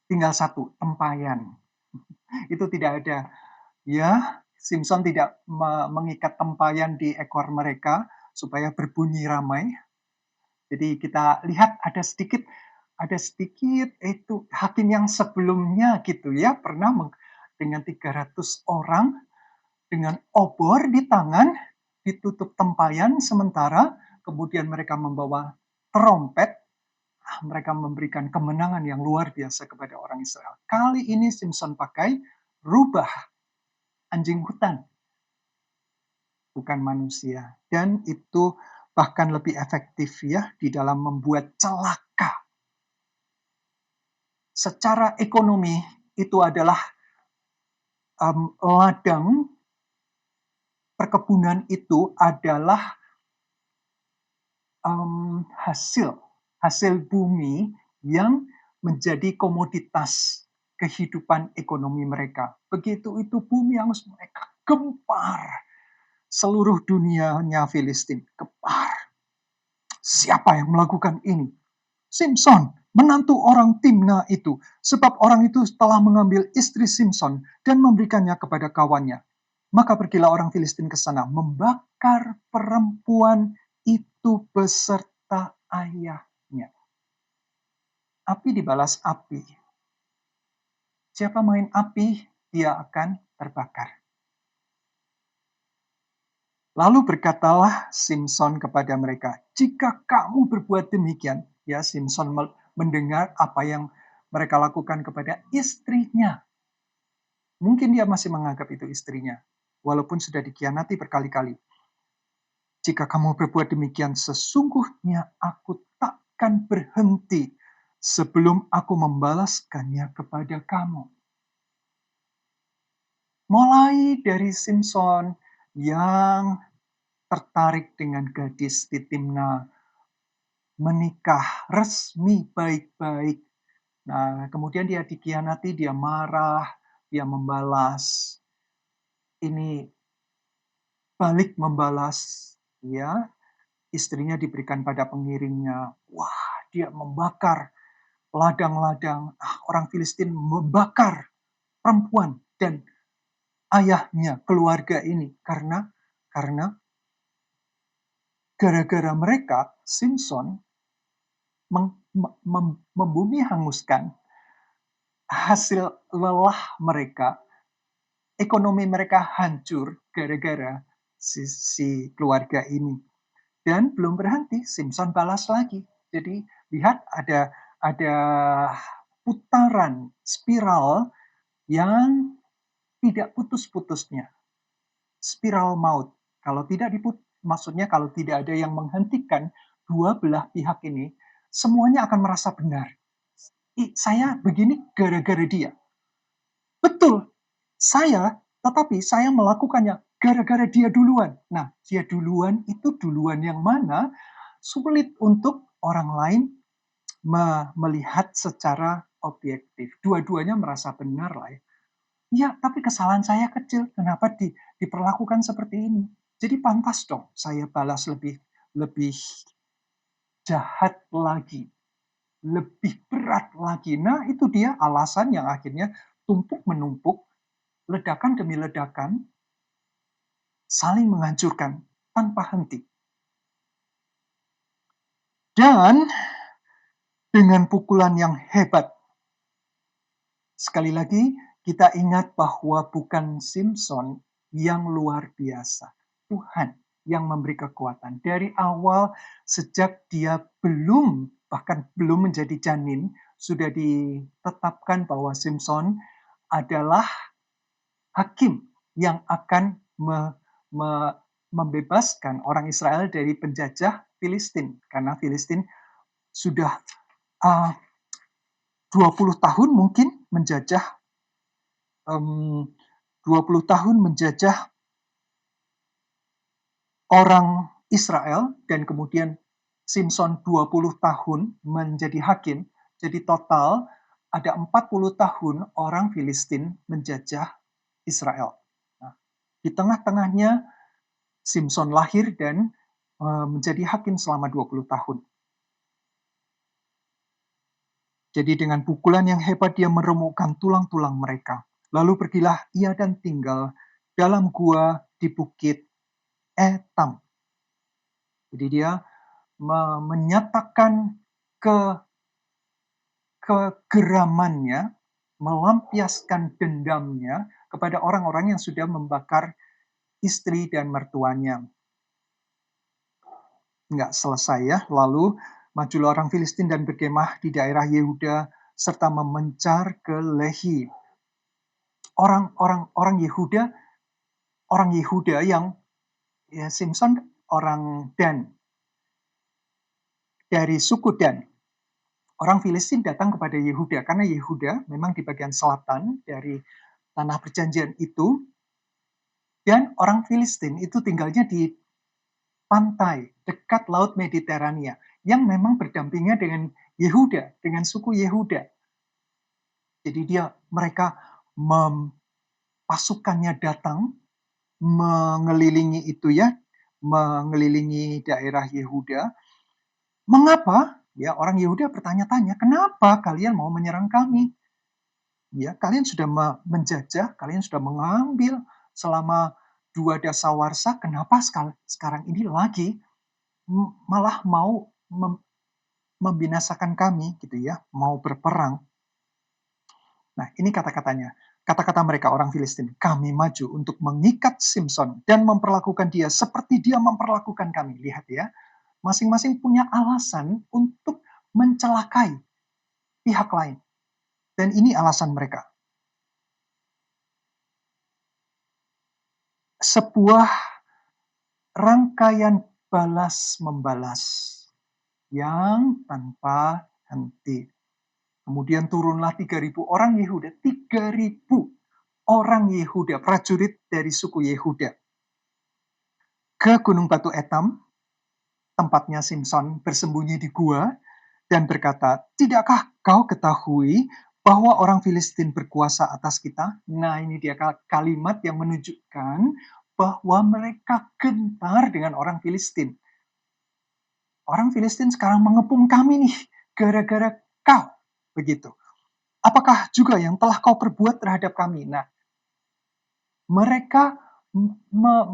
tinggal satu, tempayan. Itu tidak ada. Ya, Simpson tidak mengikat tempayan di ekor mereka supaya berbunyi ramai. Jadi kita lihat ada sedikit itu hakim yang sebelumnya gitu ya, pernah dengan 300 orang dengan obor di tangan, ditutup tempayan sementara, kemudian mereka membawa trompet, mereka memberikan kemenangan yang luar biasa kepada orang Israel. Kali ini Simpson pakai rubah anjing hutan, bukan manusia. Dan itu bahkan lebih efektif ya di dalam membuat celaka. Secara ekonomi itu adalah ladang perkebunan itu adalah hasil bumi yang menjadi komoditas kehidupan ekonomi mereka. Begitu itu bumi yang mereka gempar. Seluruh dunianya Filistin gempar. Siapa yang melakukan ini? Simpson, menantu orang Timna itu. Sebab orang itu telah mengambil istri Simpson dan memberikannya kepada kawannya. Maka pergilah orang Filistin ke sana, membakar perempuan itu beserta ayahnya. Api dibalas api. Siapa main api, dia akan terbakar. Lalu berkatalah Simpson kepada mereka, jika kamu berbuat demikian, ya Simpson mendengar apa yang mereka lakukan kepada istrinya. Mungkin dia masih menganggap itu istrinya, walaupun sudah dikhianati berkali-kali. Jika kamu berbuat demikian, sesungguhnya aku takkan berhenti sebelum aku membalaskannya kepada kamu. Mulai dari Simpson yang tertarik dengan gadis di Timna, menikah resmi baik-baik. Nah, kemudian dia dikhianati, dia marah, dia membalas. Ini balik membalas, ya. Istrinya diberikan pada pengiringnya. Wah, dia membakar ladang-ladang. Orang Filistin membakar perempuan dan ayahnya, keluarga ini. Karena gara-gara mereka, Simpson membumi hanguskan hasil lelah mereka, ekonomi mereka hancur gara-gara si keluarga ini. Dan belum berhenti, Simpson balas lagi. Jadi lihat ada putaran spiral yang tidak putus-putusnya. Spiral maut. Kalau tidak maksudnya kalau tidak ada yang menghentikan dua belah pihak ini, semuanya akan merasa benar. Saya begini gara-gara dia. Betul, tetapi saya melakukannya gara-gara dia duluan. Nah, dia duluan itu duluan yang mana sulit untuk orang lain melihat secara objektif. Dua-duanya merasa benar lah ya. Ya, tapi kesalahan saya kecil. Kenapa diperlakukan seperti ini? Jadi pantas dong saya balas lebih jahat lagi. lebih berat lagi. Nah, itu dia alasan yang akhirnya tumpuk menumpuk, ledakan demi ledakan, saling menghancurkan tanpa henti. Dan dengan pukulan yang hebat. Sekali lagi, kita ingat bahwa bukan Simpson yang luar biasa. Tuhan yang memberi kekuatan. Dari awal, sejak dia bahkan belum menjadi janin, sudah ditetapkan bahwa Simpson adalah hakim yang akan membebaskan orang Israel dari penjajah Filistin. Karena Filistin sudah uh, 20 tahun mungkin menjajah 20 tahun menjajah orang Israel, dan kemudian Simpson 20 tahun menjadi hakim. Jadi total ada 40 tahun orang Filistin menjajah Israel. Nah, di tengah-tengahnya Simpson lahir dan menjadi hakim selama 20 tahun. Jadi dengan pukulan yang hebat dia meremukkan tulang-tulang mereka. Lalu pergilah ia dan tinggal dalam gua di bukit Etam. Jadi dia menyatakan kegeramannya, melampiaskan dendamnya kepada orang-orang yang sudah membakar istri dan mertuanya. Nggak selesai ya, lalu majulah orang Filistin dan berkemah di daerah Yehuda serta memencar ke Lehi. Orang Yehuda yang ya Simpson orang Dan, dari suku Dan. Orang Filistin datang kepada Yehuda karena Yehuda memang di bagian selatan dari tanah perjanjian itu, dan orang Filistin itu tinggalnya di pantai dekat Laut Mediterania yang memang berdampingan dengan Yehuda, dengan suku Yehuda. Jadi mereka pasukannya datang mengelilingi itu ya, mengelilingi daerah Yehuda. Mengapa? Ya, orang Yehuda bertanya-tanya, kenapa kalian mau menyerang kami? Ya, kalian sudah menjajah, kalian sudah mengambil selama 2 dasawarsa, kenapa sekarang ini lagi malah mau membinasakan kami gitu ya, mau berperang. Nah, ini kata-katanya. Kata-kata mereka orang Filistin, kami maju untuk mengikat Simpson dan memperlakukan dia seperti dia memperlakukan kami. Lihat ya, masing-masing punya alasan untuk mencelakai pihak lain. Dan ini alasan mereka. Sebuah rangkaian balas-membalas yang tanpa henti. Kemudian turunlah 3.000 orang Yehuda, 3.000 orang Yehuda, prajurit dari suku Yehuda, ke Gunung Batu Etam, tempatnya Simpson bersembunyi di gua, dan berkata, tidakkah kau ketahui bahwa orang Filistin berkuasa atas kita? Nah, ini dia kalimat yang menunjukkan bahwa mereka gentar dengan orang Filistin. Orang Filistin sekarang mengepung kami nih, gara-gara kau. Begitu. Apakah juga yang telah kau perbuat terhadap kami? Nah, mereka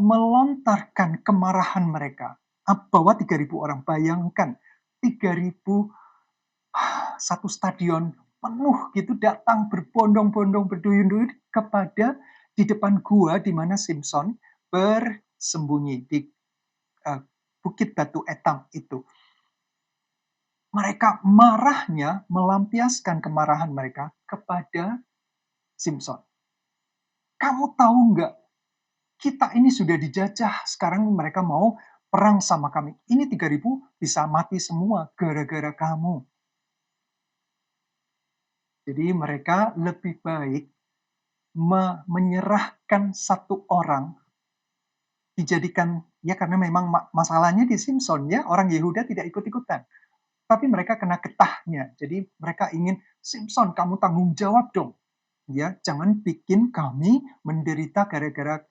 melontarkan kemarahan mereka bahwa 3.000 orang. Bayangkan 3.000, satu stadion penuh gitu datang berbondong-bondong berduyun-duyun kepada di depan gua di mana Simpson bersembunyi di Bukit Batu Etam itu. Mereka marahnya melampiaskan kemarahan mereka kepada Simpson. Kamu tahu nggak? Kita ini sudah dijajah, sekarang mereka mau perang sama kami. Ini 3.000 bisa mati semua gara-gara kamu. Jadi mereka lebih baik menyerahkan satu orang, dijadikan, ya karena memang masalahnya di Simpson ya, orang Yehuda tidak ikut-ikutan. Tapi mereka kena getahnya. Jadi mereka ingin, Simpson kamu tanggung jawab dong. Ya, jangan bikin kami menderita gara-gara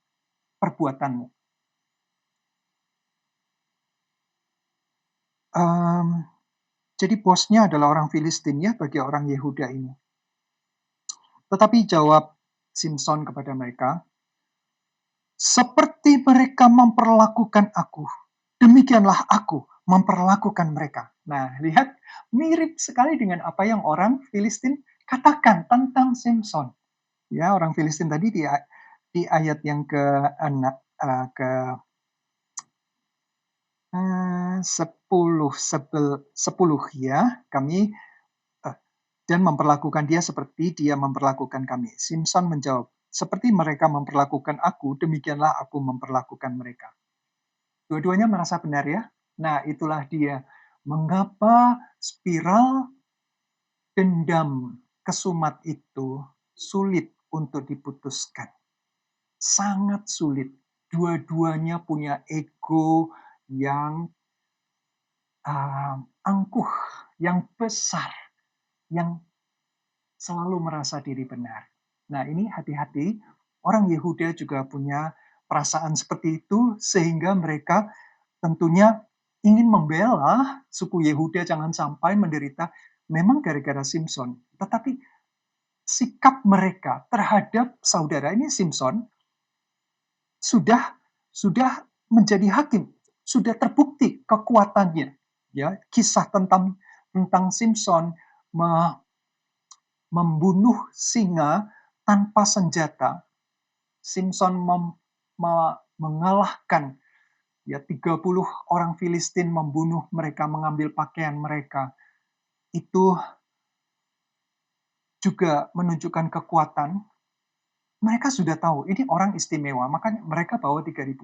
perbuatanmu. Jadi bosnya adalah orang Filistin ya bagi orang Yehuda ini. Tetapi jawab Simson kepada mereka, seperti mereka memperlakukan aku, demikianlah aku memperlakukan mereka. Nah, lihat, mirip sekali dengan apa yang orang Filistin katakan tentang Simson. Ya, orang Filistin tadi di ayat yang ke enak ke 10 ya, kami dan memperlakukan dia seperti dia memperlakukan kami. Simson menjawab, seperti mereka memperlakukan aku, demikianlah aku memperlakukan mereka. Dua-duanya merasa benar ya. Nah, itulah dia. Mengapa spiral dendam kesumat itu sulit untuk diputuskan? Sangat sulit. Dua-duanya punya ego yang angkuh, yang besar, yang selalu merasa diri benar. Nah, ini hati-hati, orang Yehuda juga punya perasaan seperti itu, sehingga mereka tentunya ingin membela suku Yehuda jangan sampai menderita memang gara-gara Simson. Tetapi sikap mereka terhadap saudara ini Simson sudah sudah menjadi hakim, sudah terbukti kekuatannya. Ya, kisah tentang Simson membunuh singa tanpa senjata. Simson mengalahkan ya 30 orang Filistin, membunuh mereka, mengambil pakaian mereka. Itu juga menunjukkan kekuatan. Mereka sudah tahu ini orang istimewa, makanya mereka bawa 3.000.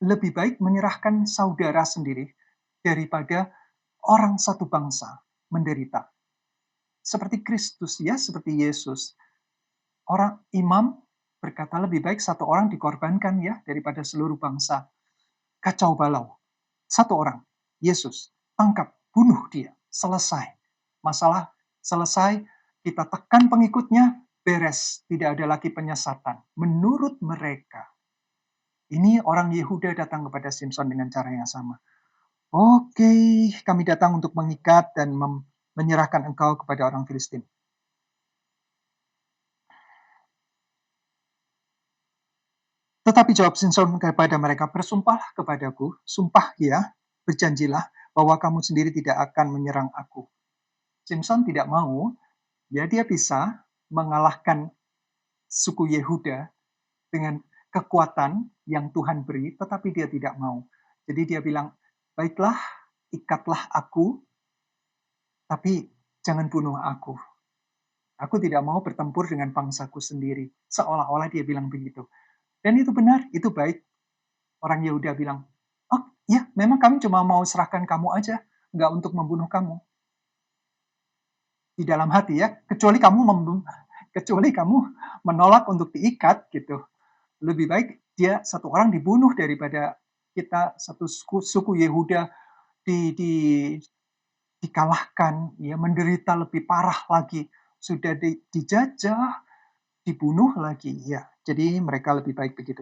Lebih baik menyerahkan saudara sendiri daripada orang satu bangsa menderita. Seperti Kristus ya, seperti Yesus. Orang imam berkata lebih baik satu orang dikorbankan ya daripada seluruh bangsa. Kacau balau. Satu orang, Yesus, tangkap, bunuh dia, selesai. Masalah selesai, kita tekan pengikutnya, beres, tidak ada lagi penyesatan. Menurut mereka, ini orang Yehuda datang kepada Simson dengan cara yang sama. Oke, kami datang untuk mengikat dan menyerahkan engkau kepada orang Filistin. Tetapi jawab Simson kepada mereka, bersumpahlah kepadaku, sumpah ya, berjanjilah bahwa kamu sendiri tidak akan menyerang aku. Simson tidak mau, ya dia bisa mengalahkan suku Yehuda dengan kekuatan yang Tuhan beri, tetapi dia tidak mau. Jadi dia bilang, baiklah, ikatlah aku, tapi jangan bunuh aku. Aku tidak mau bertempur dengan bangsaku sendiri. Seolah-olah dia bilang begitu. Dan itu benar, itu baik. Orang Yehuda bilang, oh ya memang kami cuma mau serahkan kamu aja, nggak untuk membunuh kamu. Di dalam hati ya, kecuali kamu menolak untuk diikat gitu. Lebih baik dia satu orang dibunuh daripada kita satu suku Yehuda dikalahkan, ya menderita lebih parah lagi. Sudah dijajah, dibunuh lagi. Ya, jadi mereka lebih baik begitu.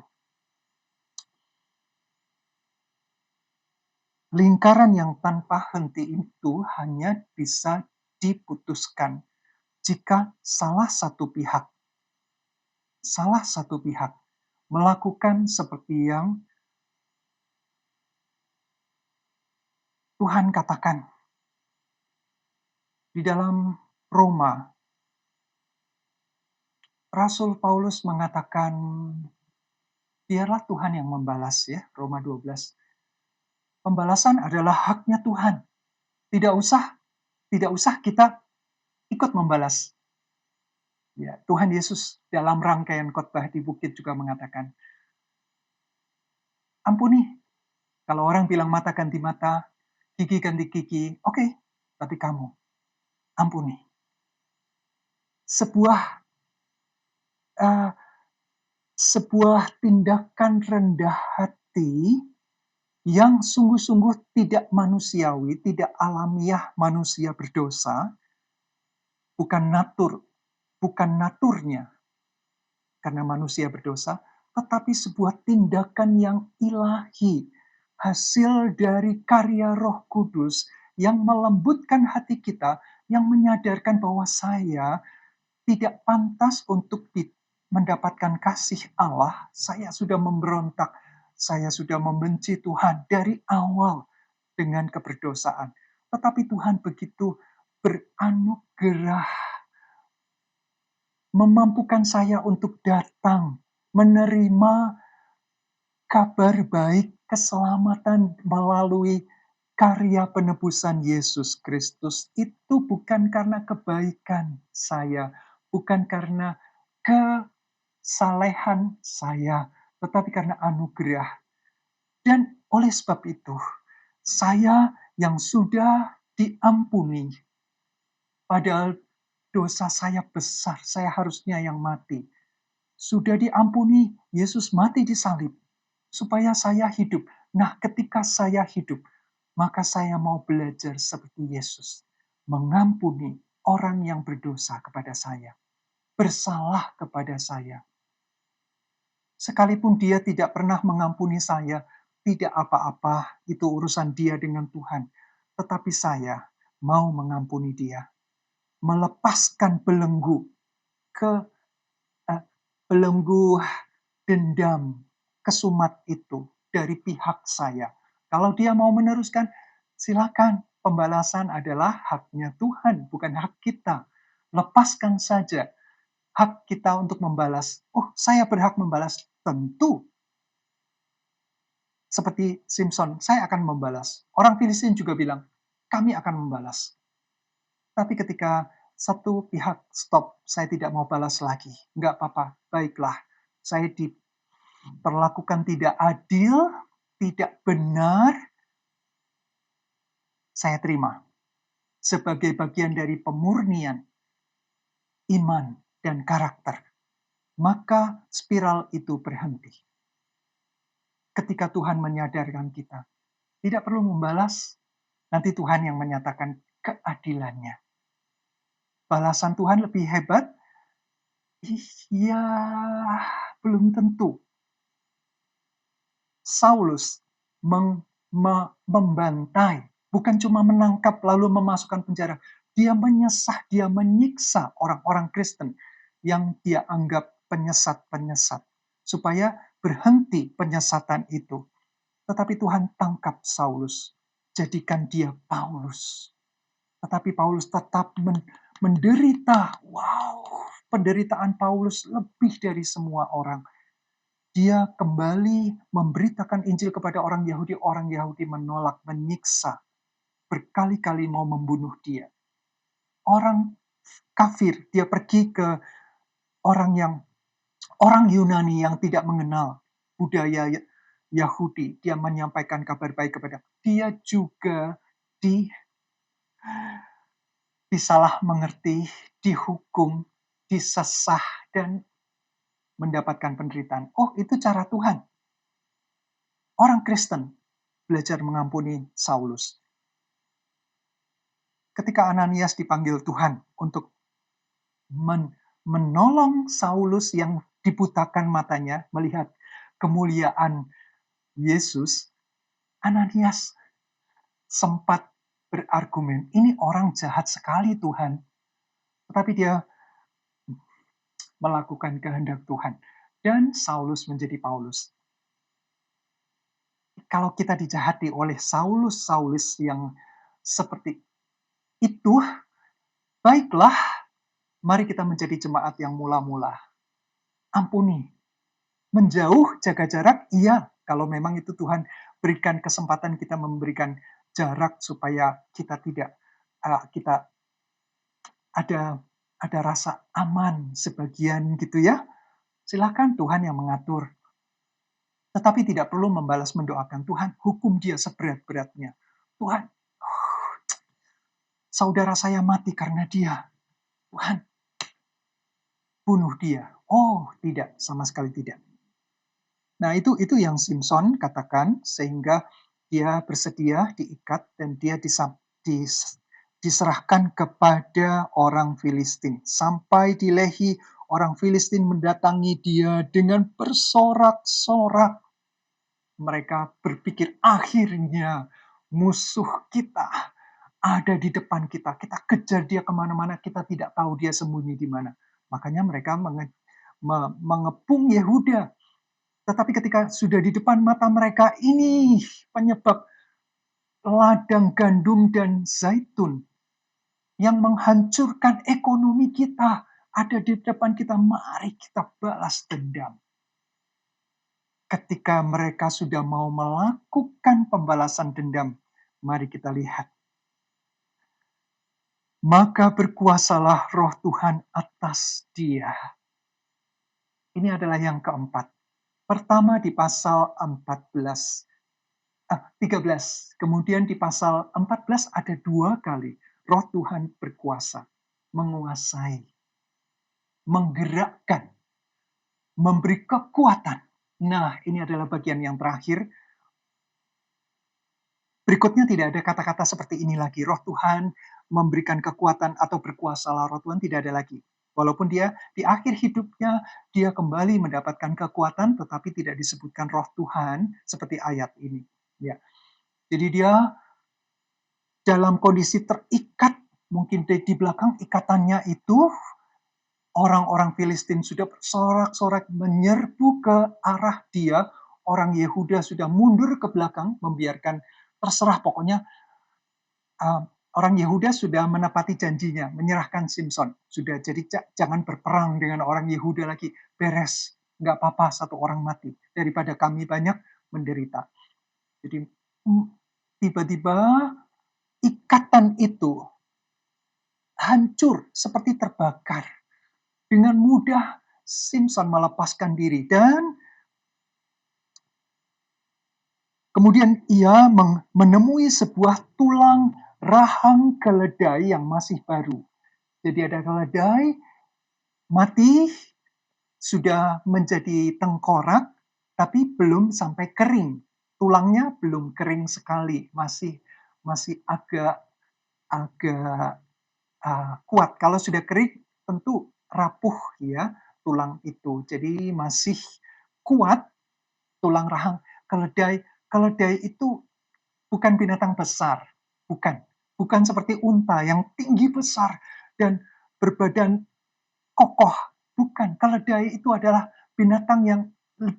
Lingkaran yang tanpa henti itu hanya bisa diputuskan jika salah satu pihak melakukan seperti yang Tuhan katakan. Di dalam Roma, Rasul Paulus mengatakan, biarlah Tuhan yang membalas ya, Roma 12. Pembalasan adalah haknya Tuhan. Tidak usah kita ikut membalas. Ya, Tuhan Yesus dalam rangkaian khotbah di bukit juga mengatakan, ampuni. Kalau orang bilang mata ganti mata, gigi ganti gigi, oke, tapi kamu ampuni. Uh, sebuah tindakan rendah hati yang sungguh-sungguh tidak manusiawi, tidak alamiah manusia berdosa, bukan naturnya karena manusia berdosa, tetapi sebuah tindakan yang ilahi, hasil dari karya Roh Kudus yang melembutkan hati kita, yang menyadarkan bahwa saya tidak pantas untuk mendapatkan kasih Allah. Saya sudah memberontak, saya sudah membenci Tuhan dari awal dengan keberdosaan. Tetapi Tuhan begitu beranugerah, memampukan saya untuk datang, menerima kabar baik keselamatan melalui karya penebusan Yesus Kristus. Itu bukan karena kebaikan saya, bukan karena kesalehan saya, tetapi karena anugerah. Dan oleh sebab itu, saya yang sudah diampuni, padahal dosa saya besar, saya harusnya yang mati. Sudah diampuni, Yesus mati di salib, supaya saya hidup. Nah, ketika saya hidup, maka saya mau belajar seperti Yesus. Mengampuni orang yang berdosa kepada saya, bersalah kepada saya. Sekalipun dia tidak pernah mengampuni saya, tidak apa-apa, itu urusan dia dengan Tuhan. Tetapi saya mau mengampuni dia, melepaskan belenggu ke belenggu dendam, kesumat itu dari pihak saya. Kalau dia mau meneruskan, silakan. Pembalasan adalah haknya Tuhan, bukan hak kita. Lepaskan saja hak kita untuk membalas. Oh, saya berhak membalas. Tentu. Seperti Simpson, saya akan membalas. Orang Filistin juga bilang, kami akan membalas. Tapi ketika satu pihak stop, saya tidak mau balas lagi. Enggak apa-apa, baiklah. Saya diperlakukan tidak adil, tidak benar, saya terima. Sebagai bagian dari pemurnian iman dan karakter. Maka spiral itu berhenti. Ketika Tuhan menyadarkan kita, tidak perlu membalas, nanti Tuhan yang menyatakan keadilannya. Balasan Tuhan lebih hebat? Iya, belum tentu. Saulus membantai, bukan cuma menangkap lalu memasukkan penjara. Dia menyesah, dia menyiksa orang-orang Kristen yang dia anggap penyesat-penyesat. Supaya berhenti penyesatan itu. Tetapi Tuhan tangkap Saulus, jadikan dia Paulus. Tetapi Paulus tetap menderita. Wow, penderitaan Paulus lebih dari semua orang. Dia kembali memberitakan Injil kepada orang Yahudi menolak, menyiksa, berkali-kali mau membunuh dia. Orang kafir, dia pergi ke orang Yunani yang tidak mengenal budaya Yahudi, dia menyampaikan kabar baik kepada dia juga disalah mengerti, dihukum, disesah, dan mendapatkan penderitaan. Oh, itu cara Tuhan. Orang Kristen belajar mengampuni Saulus. Ketika Ananias dipanggil Tuhan untuk menolong Saulus yang dibutakan matanya, melihat kemuliaan Yesus, Ananias sempat berargumen, ini orang jahat sekali Tuhan. Tetapi dia melakukan kehendak Tuhan. Dan Saulus menjadi Paulus. Kalau kita dijahati oleh Saulus yang seperti itu, baiklah, mari kita menjadi jemaat yang mula-mula. Ampuni. Menjauh, jaga jarak, iya. Kalau memang itu Tuhan berikan kesempatan kita memberikan jarak supaya kita tidak kita ada rasa aman sebagian gitu ya. Silakan Tuhan yang mengatur. Tetapi tidak perlu membalas mendoakan Tuhan, hukum dia seberat-beratnya. Tuhan, saudara saya mati karena dia. Tuhan, bunuh dia. Oh, tidak, sama sekali tidak. Nah, itu yang Simpson katakan, sehingga dia bersedia diikat dan dia diserahkan kepada orang Filistin. Sampai di Lehi, orang Filistin mendatangi dia dengan bersorak-sorak. Mereka berpikir akhirnya musuh kita ada di depan kita. Kita kejar dia kemana-mana, kita tidak tahu dia sembunyi di mana. Makanya mereka mengepung Yehuda. Tetapi ketika sudah di depan mata mereka, ini penyebab ladang gandum dan zaitun yang menghancurkan ekonomi kita ada di depan kita. Mari kita balas dendam. Ketika mereka sudah mau melakukan pembalasan dendam, mari kita lihat. Maka berkuasalah roh Tuhan atas dia. Ini adalah yang keempat. Pertama di pasal 13. Kemudian di pasal 14 ada 2 kali. Roh Tuhan berkuasa, menguasai, menggerakkan, memberi kekuatan. Nah, ini adalah bagian yang terakhir. Berikutnya tidak ada kata-kata seperti ini lagi. Roh Tuhan memberikan kekuatan atau berkuasalah roh Tuhan, tidak ada lagi. Walaupun dia di akhir hidupnya, dia kembali mendapatkan kekuatan, tetapi tidak disebutkan roh Tuhan seperti ayat ini. Ya. Jadi dia dalam kondisi terikat, mungkin di belakang ikatannya itu, orang-orang Filistin sudah bersorak-sorak menyerbu ke arah dia, orang Yehuda sudah mundur ke belakang, membiarkan terserah pokoknya. Orang Yehuda sudah menepati janjinya, menyerahkan Simson. Sudah, jadi jangan berperang dengan orang Yehuda lagi. Beres, nggak apa-apa satu orang mati. Daripada kami banyak menderita. Jadi tiba-tiba ikatan itu hancur seperti terbakar. Dengan mudah Simson melepaskan diri dan kemudian ia menemui sebuah tulang rahang keledai yang masih baru. Jadi ada keledai mati, sudah menjadi tengkorak, tapi belum sampai kering. Tulangnya belum kering sekali, masih agak kuat. Kalau sudah kering, tentu rapuh ya tulang itu. Jadi masih kuat tulang rahang keledai. Keledai itu bukan binatang besar, bukan seperti unta yang tinggi besar dan berbadan kokoh. Bukan, keledai itu adalah binatang yang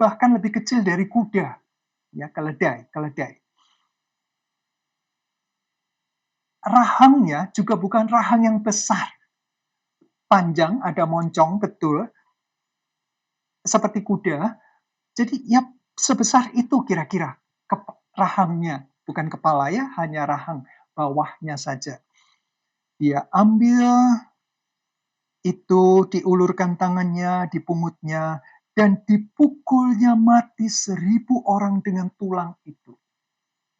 bahkan lebih kecil dari kuda. Ya, keledai. Rahangnya juga bukan rahang yang besar. Panjang, ada moncong, betul. Seperti kuda. Jadi ya sebesar itu kira-kira rahangnya. Bukan kepala ya, hanya rahang bawahnya saja. Dia ambil itu, diulurkan tangannya, dipungutnya, dan dipukulnya mati 1.000 orang dengan tulang itu.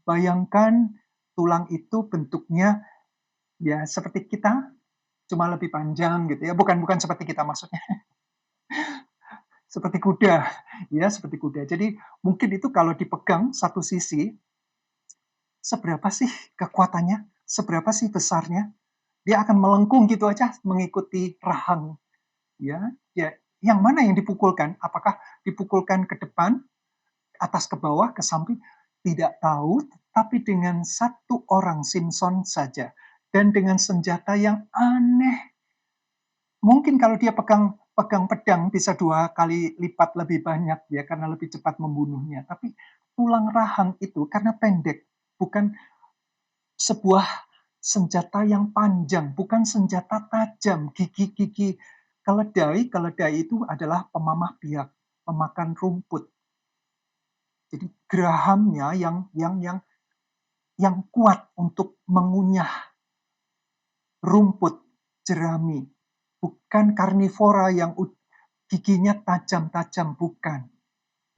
Bayangkan tulang itu bentuknya ya seperti kita, cuma lebih panjang gitu ya. Bukan seperti kita maksudnya. Seperti kuda, ya seperti kuda. Jadi mungkin itu kalau dipegang satu sisi, seberapa sih kekuatannya? Seberapa sih besarnya? Dia akan melengkung gitu aja mengikuti rahang. Ya, yang mana yang dipukulkan? Apakah dipukulkan ke depan, atas ke bawah, ke samping? Tidak tahu, tapi dengan satu orang Simson saja. Dan dengan senjata yang aneh. Mungkin kalau dia pegang pedang bisa 2 kali lipat lebih banyak ya, karena lebih cepat membunuhnya. Tapi tulang rahang itu karena pendek, bukan sebuah senjata yang panjang, bukan senjata tajam, gigi-gigi keledai itu adalah pemamah biak, pemakan rumput. Jadi gerahamnya yang kuat untuk mengunyah rumput jerami, bukan karnivora yang giginya tajam-tajam, bukan.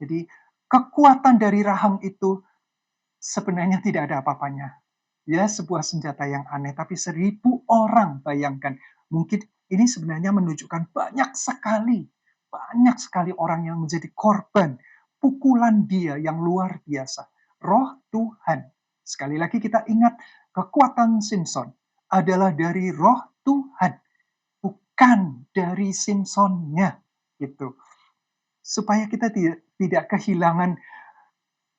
Jadi kekuatan dari rahang itu sebenarnya tidak ada apa-apanya. Ya, sebuah senjata yang aneh, tapi 1.000 orang, bayangkan. Mungkin ini sebenarnya menunjukkan banyak sekali orang yang menjadi korban pukulan dia yang luar biasa. Roh Tuhan. Sekali lagi kita ingat, kekuatan Simson adalah dari roh Tuhan, bukan dari Simsonnya. Gitu. Supaya kita tidak kehilangan.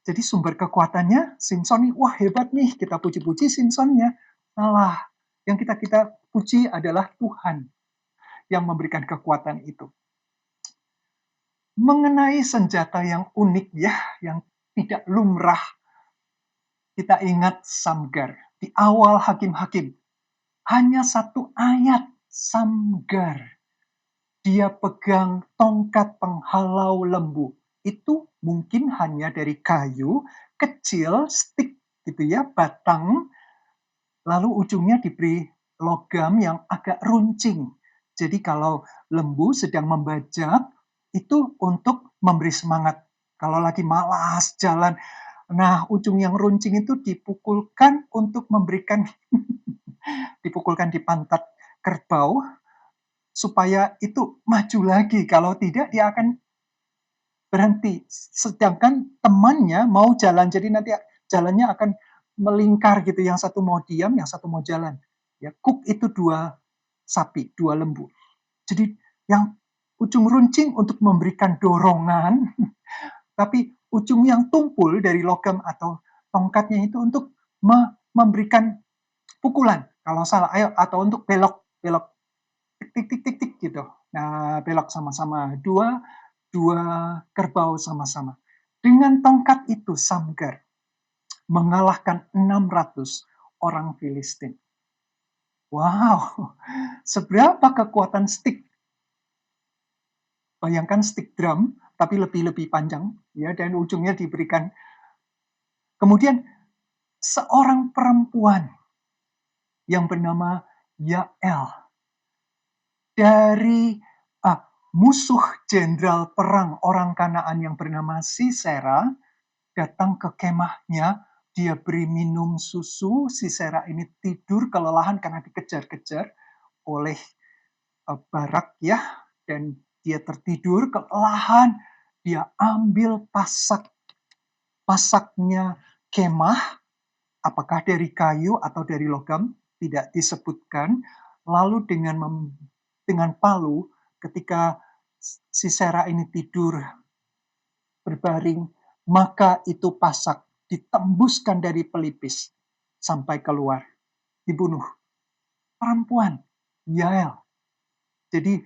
Jadi sumber kekuatannya Simson nih, wah hebat nih, kita puji-puji Simsonnya. Salah. Yang kita puji adalah Tuhan yang memberikan kekuatan itu. Mengenai senjata yang unik ya, yang tidak lumrah, kita ingat Samgar. Di awal Hakim-Hakim, hanya satu ayat Samgar. Dia pegang tongkat penghalau lembu. Itu mungkin hanya dari kayu, kecil, stick gitu ya, batang, lalu ujungnya diberi logam yang agak runcing. Jadi kalau lembu sedang membajak, itu untuk memberi semangat. Kalau lagi malas jalan, nah ujung yang runcing itu dipukulkan untuk memberikan, dipukulkan di pantat kerbau, supaya itu maju lagi. Kalau tidak, dia akan berhenti. Sedangkan temannya mau jalan, jadi nanti jalannya akan melingkar gitu. Yang satu mau diam, yang satu mau jalan. Ya, kuk itu dua sapi, dua lembu. Jadi yang ujung runcing untuk memberikan dorongan, tapi ujung yang tumpul dari logam atau tongkatnya itu untuk memberikan pukulan. Kalau salah, ayo, atau untuk belok, belok, tik tik tik tik tik gitu. Nah, belok sama-sama. Dua kerbau sama-sama. Dengan tongkat itu Samgar mengalahkan 600 orang Filistin. Wow, seberapa kekuatan stick? Bayangkan stick drum, tapi lebih panjang, ya, dan ujungnya diberikan. Kemudian seorang perempuan yang bernama Yael dari musuh jenderal perang orang Kanaan yang bernama Sisera datang ke kemahnya, dia beri minum susu, Sisera ini tidur kelelahan karena dikejar-kejar oleh Barak ya, dan dia tertidur kelelahan, dia ambil pasaknya kemah, apakah dari kayu atau dari logam, tidak disebutkan, lalu dengan palu, ketika Sisera ini tidur berbaring, maka itu pasak ditembuskan dari pelipis sampai keluar, dibunuh. Perempuan, Yael. Jadi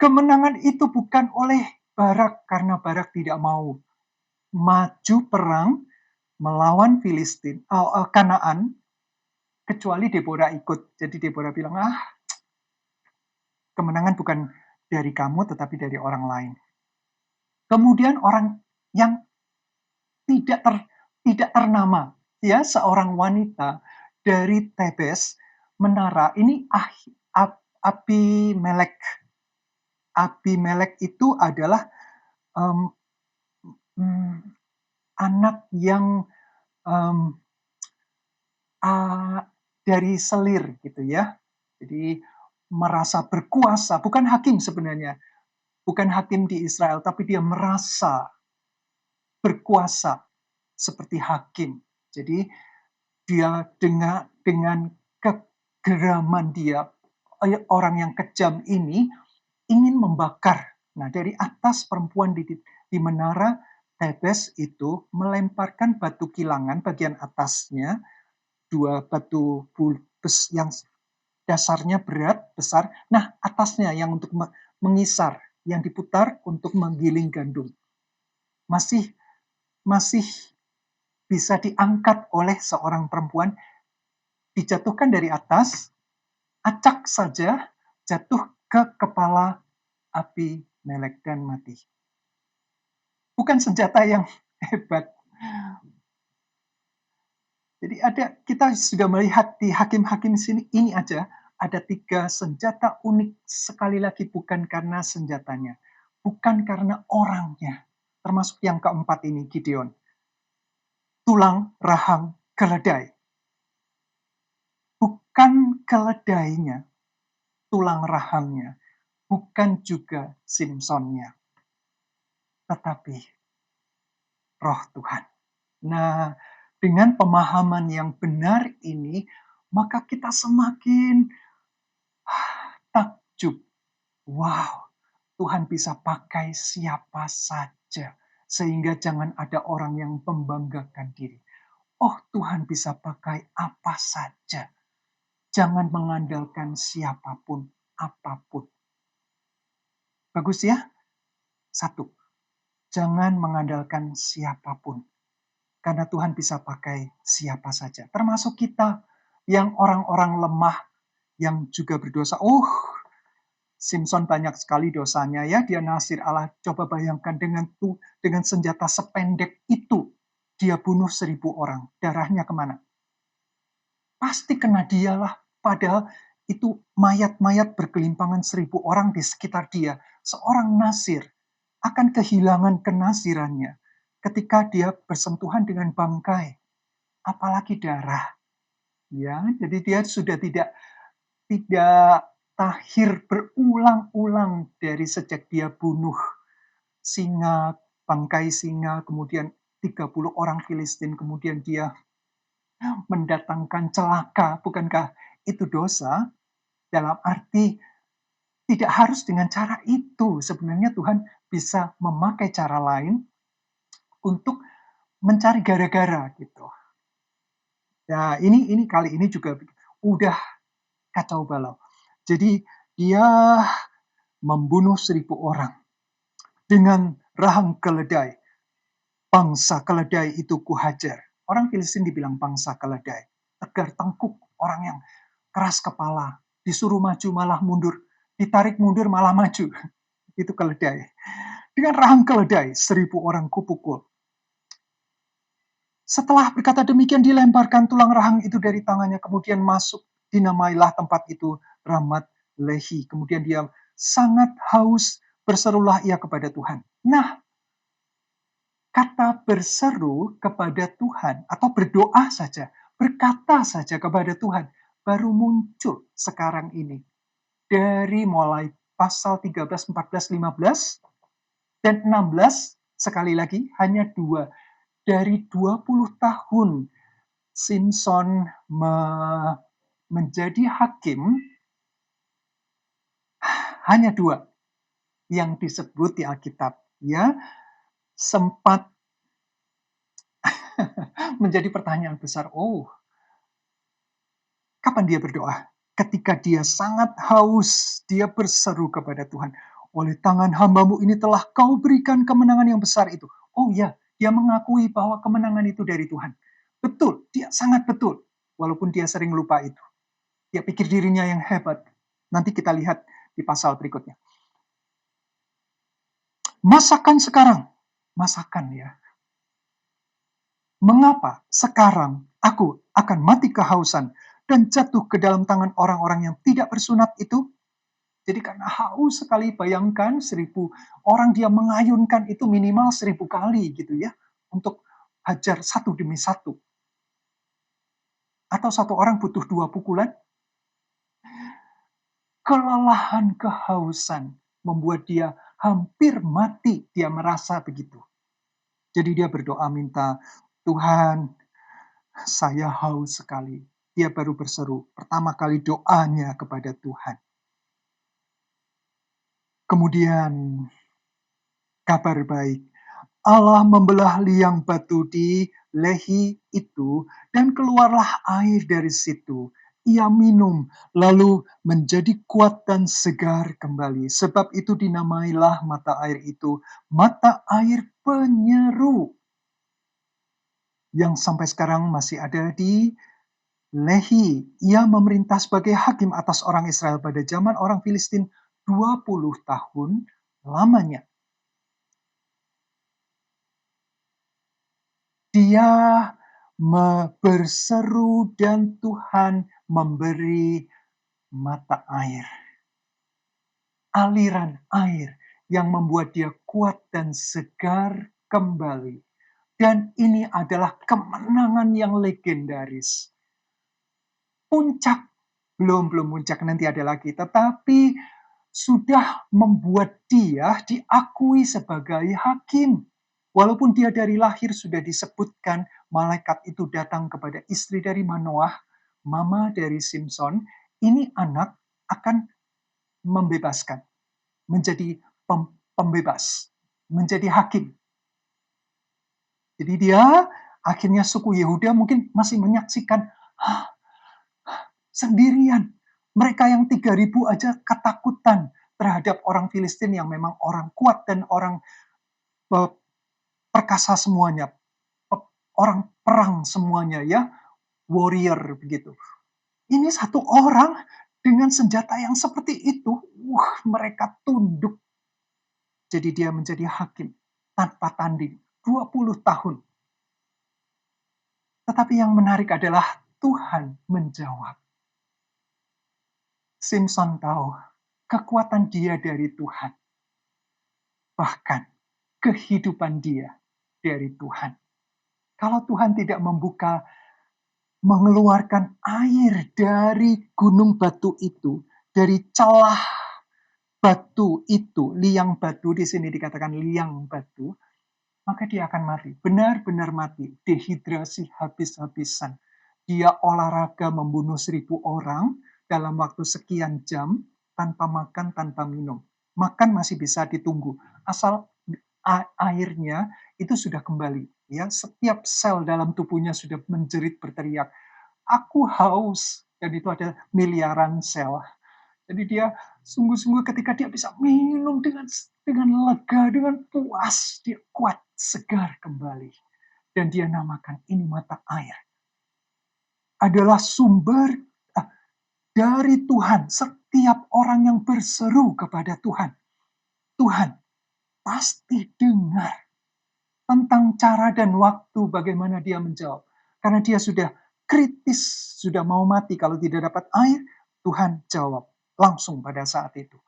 kemenangan itu bukan oleh Barak, karena Barak tidak mau maju perang melawan Filistin, Kanaan, kecuali Deborah ikut. Jadi Deborah bilang, kemenangan bukan dari kamu, tetapi dari orang lain. Kemudian orang yang tidak ternama, ya, seorang wanita dari Tebes menara. Ini Abimelek. Abimelek itu adalah um, anak yang um, dari selir gitu ya. Jadi merasa berkuasa, bukan hakim sebenarnya, bukan hakim di Israel, tapi dia merasa berkuasa seperti hakim. Jadi dia dengan kegeraman dia, orang yang kejam ini ingin membakar. Nah, dari atas perempuan di menara Tebes itu melemparkan batu kilangan bagian atasnya, dua batu yang dasarnya berat, besar. Nah, atasnya yang untuk mengisar, yang diputar untuk menggiling gandum. Masih masih bisa diangkat oleh seorang perempuan, dijatuhkan dari atas, acak saja, jatuh ke kepala Abimelek dan mati. Bukan senjata yang hebat. Jadi kita sudah melihat di hakim-hakim sini, ini aja ada 3 senjata unik, sekali lagi bukan karena senjatanya, bukan karena orangnya. Termasuk yang keempat ini, Gideon. Tulang rahang keledai. Bukan keledainya, tulang rahangnya, bukan juga Simpsonnya, tetapi Roh Tuhan. Nah, dengan pemahaman yang benar ini, maka kita semakin takjub. Wow, Tuhan bisa pakai siapa saja. Sehingga jangan ada orang yang membanggakan diri. oh Tuhan bisa pakai apa saja. Jangan mengandalkan siapapun, apapun. Bagus ya? Satu, jangan mengandalkan siapapun. Karena Tuhan bisa pakai siapa saja. Termasuk kita yang orang-orang lemah, yang juga berdosa. Simpson banyak sekali dosanya ya, dia nasir Allah. Coba bayangkan dengan senjata sependek itu, dia bunuh 1.000 orang. Darahnya kemana? Pasti kena dialah. Padahal itu mayat-mayat berkelimpangan 1.000 orang di sekitar dia. Seorang nasir akan kehilangan kenasirannya ketika dia bersentuhan dengan bangkai, apalagi darah. Ya, jadi dia sudah tidak tahir berulang-ulang dari sejak dia bunuh singa, bangkai singa, kemudian 30 orang Filistin, kemudian dia mendatangkan celaka. Bukankah itu dosa? Dalam arti tidak harus dengan cara itu. Sebenarnya Tuhan bisa memakai cara lain untuk mencari gara-gara gitu. Ya, ini kali ini juga udah kacau balau. Jadi dia membunuh 1.000 orang dengan rahang keledai. Bangsa keledai itu kuhajar. Orang Filistin dibilang bangsa keledai. Tegar tengkuk, orang yang keras kepala. Disuruh maju malah mundur. Ditarik mundur malah maju. Itu keledai. Dengan rahang keledai, 1.000 orang kupukul. Setelah berkata demikian, dilemparkan tulang rahang itu dari tangannya. Kemudian masuk, dinamailah tempat itu Ramat Lehi. Kemudian dia sangat haus, berserulah ia kepada Tuhan. Nah, kata berseru kepada Tuhan atau berdoa saja, berkata saja kepada Tuhan, baru muncul sekarang ini. Dari mulai pasal 13, 14, 15, dan 16, sekali lagi, hanya 2. Dari 20 tahun Simpson menjadi hakim, hanya 2 yang disebut di Alkitab. Ya, sempat menjadi pertanyaan besar. Kapan dia berdoa? Ketika dia sangat haus, dia berseru kepada Tuhan. Oleh tangan hambamu ini telah kau berikan kemenangan yang besar itu. Oh ya, dia mengakui bahwa kemenangan itu dari Tuhan. Betul, dia sangat betul. Walaupun dia sering lupa itu. Dia pikir dirinya yang hebat. Nanti kita lihat di pasal berikutnya. Masakan sekarang. Masakan ya. Mengapa sekarang aku akan mati kehausan dan jatuh ke dalam tangan orang-orang yang tidak bersunat itu? Jadi karena haus sekali, bayangkan 1.000 orang dia mengayunkan itu minimal 1.000 kali gitu ya. Untuk hajar satu demi satu. Atau satu orang butuh 2 pukulan. Kelelahan, kehausan membuat dia hampir mati. Dia merasa begitu. Jadi dia berdoa minta, Tuhan, saya haus sekali. Dia baru berseru. Pertama kali doanya kepada Tuhan. Kemudian kabar baik. Allah membelah liang batu di Lehi itu dan keluarlah air dari situ. Ia minum, lalu menjadi kuat dan segar kembali. Sebab itu dinamailah mata air itu mata air penyeru. Yang sampai sekarang masih ada di Lehi. Ia memerintah sebagai hakim atas orang Israel pada zaman orang Filistin 20 tahun lamanya. Dia berseru dan Tuhan memberi mata air. Aliran air yang membuat dia kuat dan segar kembali. Dan ini adalah kemenangan yang legendaris. Puncak, belum puncak, nanti ada lagi. Tetapi sudah membuat dia diakui sebagai hakim. Walaupun dia dari lahir sudah disebutkan, malaikat itu datang kepada istri dari Manoah, mama dari Simpson, ini anak akan membebaskan, menjadi pembebas, menjadi hakim. Jadi dia Akhirnya suku Yehuda mungkin masih menyaksikan, "Hah, sendirian. Mereka yang 3.000 aja ketakutan terhadap orang Filistin yang memang orang kuat dan orang eh, perkasa semuanya, orang perang semuanya ya, warrior begitu. Ini satu orang dengan senjata yang seperti itu, mereka tunduk. Jadi dia menjadi hakim tanpa tanding 20 tahun. Tetapi yang menarik adalah Tuhan menjawab. Simpson tahu kekuatan dia dari Tuhan. Bahkan kehidupan dia dari Tuhan. Kalau Tuhan tidak mengeluarkan air dari gunung batu itu, dari celah batu itu, liang batu, di sini dikatakan liang batu, maka dia akan mati. Benar-benar mati. Dehidrasi habis-habisan. Dia olahraga membunuh 1.000 orang dalam waktu sekian jam, tanpa makan, tanpa minum. Makan masih bisa ditunggu. Asal airnya itu sudah kembali. Ya, setiap sel dalam tubuhnya sudah menjerit berteriak, "Aku haus." Dan itu ada miliaran sel. Jadi dia sungguh-sungguh ketika dia bisa minum dengan lega, dengan puas, dia kuat, segar kembali. Dan dia namakan ini mata air. Adalah sumber dari Tuhan. Setiap orang yang berseru kepada Tuhan, Tuhan pasti dengar tentang cara dan waktu bagaimana dia menjawab. Karena dia sudah kritis, sudah mau mati kalau tidak dapat air, Tuhan jawab langsung pada saat itu.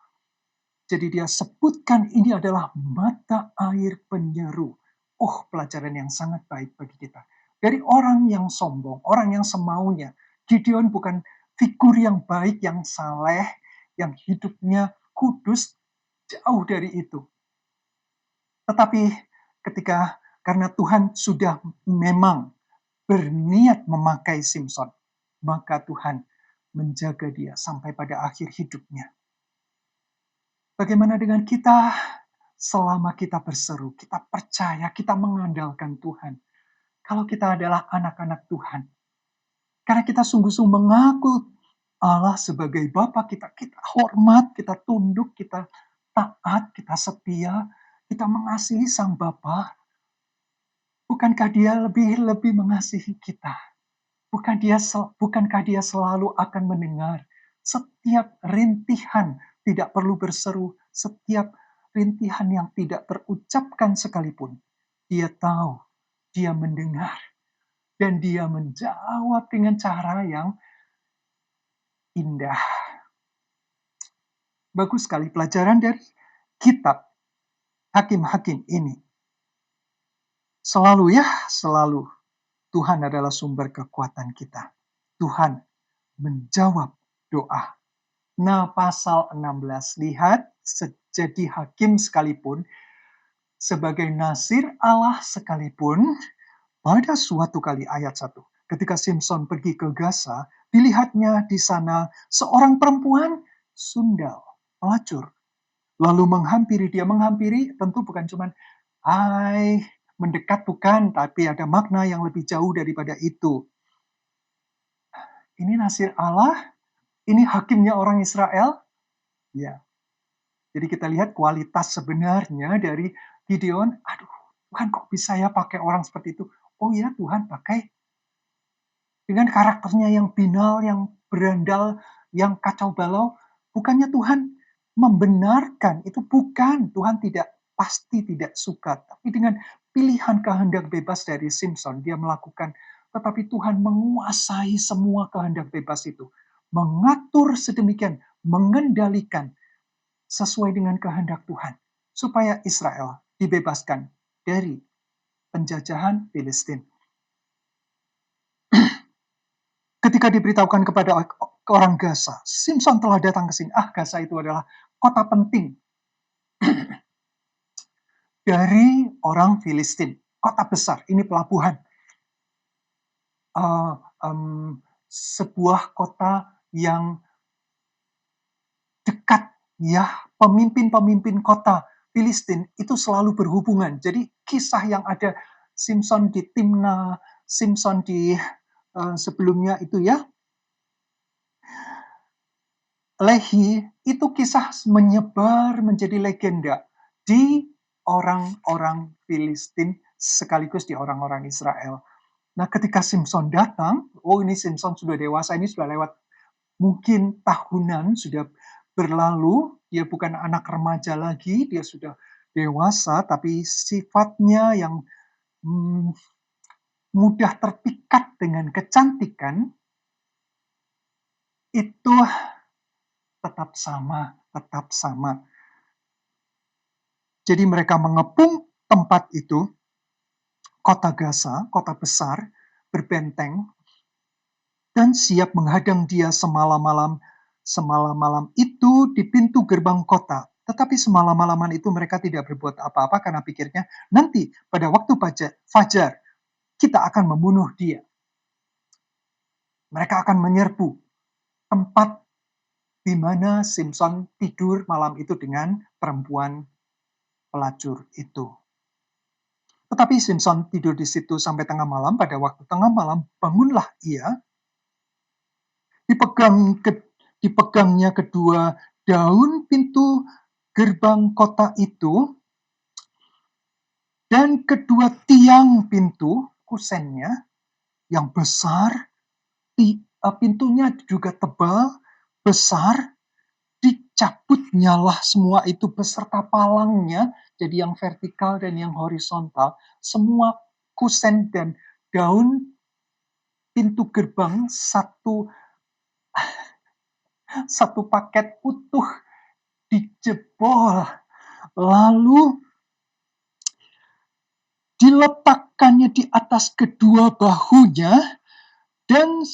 Jadi dia sebutkan ini adalah mata air penyeru. Oh, pelajaran yang sangat baik bagi kita. Dari orang yang sombong, orang yang semaunya. Gideon bukan figur yang baik, yang saleh, yang hidupnya kudus, jauh dari itu. Tetapi karena Tuhan sudah memang berniat memakai Simpson, maka Tuhan menjaga dia sampai pada akhir hidupnya. Bagaimana dengan kita? Selama kita berseru, kita percaya, kita mengandalkan Tuhan. Kalau kita adalah anak-anak Tuhan, karena kita sungguh-sungguh mengaku Allah sebagai Bapa kita, kita hormat, kita tunduk, kita taat, kita setia, kita mengasihi Sang Bapa. Bukankah Dia lebih mengasihi kita? Bukankah Dia selalu akan mendengar setiap rintihan, tidak perlu berseru, setiap rintihan yang tidak terucapkan sekalipun. Dia tahu, dia mendengar, dan dia menjawab dengan cara yang indah. Bagus sekali pelajaran dari kitab Hakim-Hakim ini. Selalu Tuhan adalah sumber kekuatan kita. Tuhan menjawab doa. Nah, pasal 16, lihat, jadi hakim sekalipun, sebagai nasir Allah sekalipun, pada suatu kali ayat 1, ketika Simpson pergi ke Gaza, dilihatnya di sana seorang perempuan sundal, pelacur, lalu menghampiri dia. Menghampiri tentu bukan cuma hai, mendekat bukan, tapi ada makna yang lebih jauh daripada itu. Ini nasir Allah, ini hakimnya orang Israel. Ya. Jadi kita lihat kualitas sebenarnya dari Gideon. Aduh, Tuhan kok bisa ya pakai orang seperti itu? Oh ya, Tuhan pakai dengan karakternya yang binal, yang berandal, yang kacau balau. Bukannya Tuhan membenarkan, itu bukan. Tuhan pasti tidak suka. Tapi dengan pilihan kehendak bebas dari Simpson, dia melakukan. Tetapi Tuhan menguasai semua kehendak bebas itu. Mengatur sedemikian, mengendalikan sesuai dengan kehendak Tuhan. Supaya Israel dibebaskan dari penjajahan Filistin. Ketika diberitahukan kepada orang Gaza, Simpson telah datang ke sini. Gaza itu adalah kota penting dari orang Filistin. Kota besar, ini pelabuhan. Sebuah kota yang dekat, ya, pemimpin-pemimpin kota Filistin itu selalu berhubungan. Jadi kisah yang ada Simpson di Timna, Simpson di sebelumnya itu ya, Lehi, itu kisah menyebar menjadi legenda di orang-orang Filistin sekaligus di orang-orang Israel. Nah, ketika Simpson datang, oh ini Simpson sudah dewasa, ini sudah lewat mungkin tahunan, sudah berlalu, dia bukan anak remaja lagi, dia sudah dewasa, tapi sifatnya yang mudah terpikat dengan kecantikan, itu tetap sama, tetap sama. Jadi mereka mengepung tempat itu, kota Gaza, kota besar, berbenteng, dan siap menghadang dia semalam-malam. Semalam-malam itu di pintu gerbang kota. Tetapi semalam-malaman itu mereka tidak berbuat apa-apa karena pikirnya nanti pada waktu fajar kita akan membunuh dia. Mereka akan menyerbu tempat di mana Simpson tidur malam itu dengan perempuan pelacur itu. Tetapi Simpson tidur di situ sampai tengah malam. Pada waktu tengah malam bangunlah ia, dipegangnya kedua daun pintu gerbang kota itu, dan kedua tiang pintu kusennya yang besar, pintunya juga tebal, besar, dicabut nyala semua itu beserta palangnya, jadi yang vertikal dan yang horizontal, semua kusen dan daun pintu gerbang satu paket utuh dijebol, lalu diletakkannya di atas kedua bahunya, dan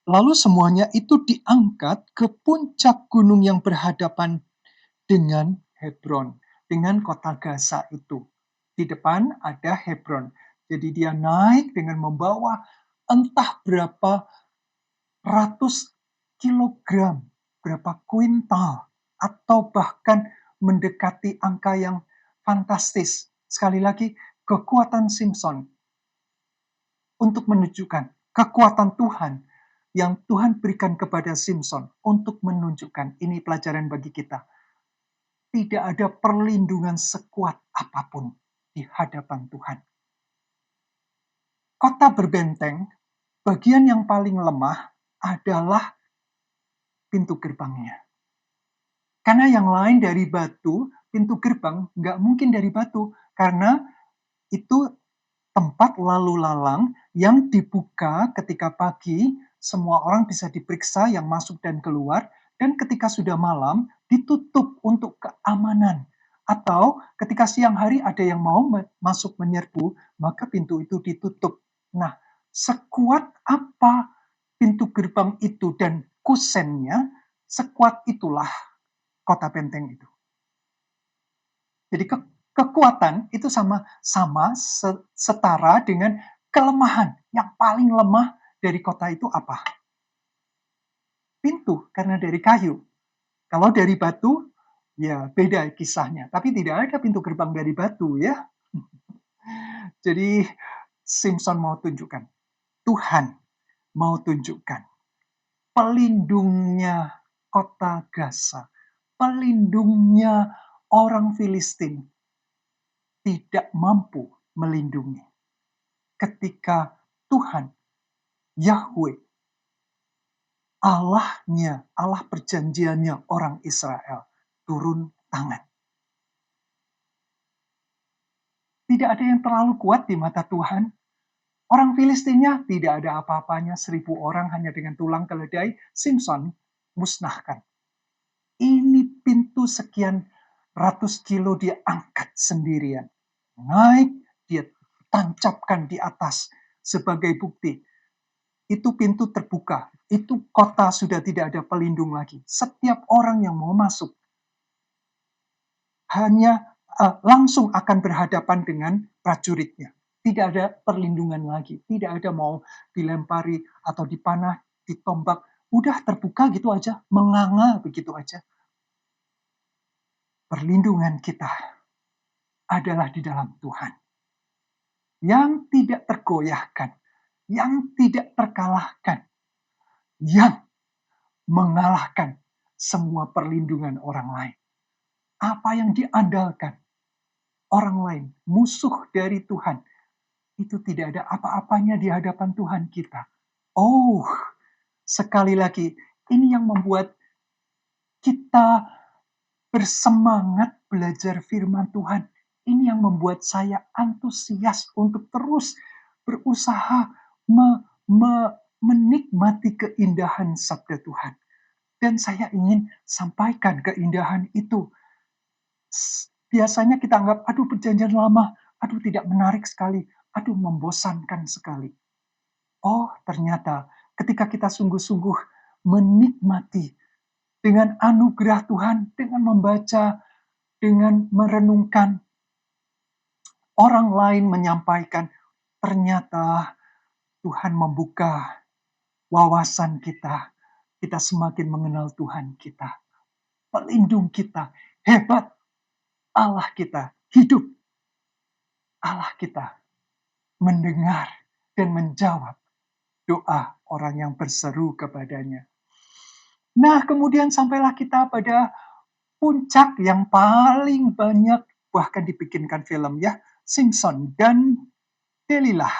lalu semuanya itu diangkat ke puncak gunung yang berhadapan dengan Hebron, dengan kota Gaza itu. Di depan ada Hebron. Jadi dia naik dengan membawa entah berapa ratus kilogram, berapa kuintal, atau bahkan mendekati angka yang fantastis. Sekali lagi, kekuatan Simpson untuk menunjukkan kekuatan Tuhan yang Tuhan berikan kepada Simpson untuk menunjukkan, ini pelajaran bagi kita. Tidak ada perlindungan sekuat apapun di hadapan Tuhan. Kota berbenteng, bagian yang paling lemah adalah pintu gerbangnya. Karena yang lain dari batu, pintu gerbang nggak mungkin dari batu, karena itu tempat lalu lalang yang dibuka ketika pagi, semua orang bisa diperiksa yang masuk dan keluar, dan ketika sudah malam, ditutup untuk keamanan. Atau ketika siang hari ada yang mau masuk menyerbu, maka pintu itu ditutup. Nah, sekuat apa pintu gerbang itu dan kusennya, sekuat itulah kota benteng itu. Jadi kekuatan itu sama setara dengan kelemahan. Yang paling lemah dari kota itu apa? Pintu, karena dari kayu. Kalau dari batu, ya beda kisahnya. Tapi tidak ada pintu gerbang dari batu ya. Jadi Simpson mau tunjukkan, Tuhan mau tunjukkan pelindungnya kota Gaza, pelindungnya orang Filistin tidak mampu melindungi ketika Tuhan, Yahweh, Allahnya, Allah perjanjiannya orang Israel, turun tangan. Tidak ada yang terlalu kuat di mata Tuhan. Orang Filistinnya tidak ada apa-apanya, 1.000 orang hanya dengan tulang keledai. Simpson musnahkan. Ini pintu sekian ratus kilo dia angkat sendirian. Naik, dia tancapkan di atas sebagai bukti. Itu pintu terbuka. Itu kota sudah tidak ada pelindung lagi. Setiap orang yang mau masuk hanya langsung akan berhadapan dengan prajuritnya. Tidak ada perlindungan lagi. Tidak ada mau dilempari atau dipanah, ditombak. Udah terbuka gitu aja, menganga begitu aja. Perlindungan kita adalah di dalam Tuhan. yang tidak tergoyahkan, yang tidak terkalahkan, yang mengalahkan semua perlindungan orang lain. Apa yang diandalkan orang lain, musuh dari Tuhan, itu tidak ada apa-apanya di hadapan Tuhan kita. Oh, sekali lagi, ini yang membuat kita bersemangat belajar firman Tuhan. Ini yang membuat saya antusias untuk terus berusaha menikmati keindahan sabda Tuhan. Dan saya ingin sampaikan keindahan itu. Biasanya kita anggap, aduh perjanjian lama, aduh tidak menarik sekali, aduh membosankan sekali. Oh, ternyata ketika kita sungguh-sungguh menikmati dengan anugerah Tuhan, dengan membaca, dengan merenungkan, orang lain menyampaikan, ternyata Tuhan membuka wawasan kita. Kita semakin mengenal Tuhan kita, pelindung kita, hebat Allah kita, hidup Allah kita, mendengar dan menjawab doa orang yang berseru kepadanya. Nah, kemudian sampailah kita pada puncak yang paling banyak bahkan dibikinkan film ya, Simpson dan Delilah.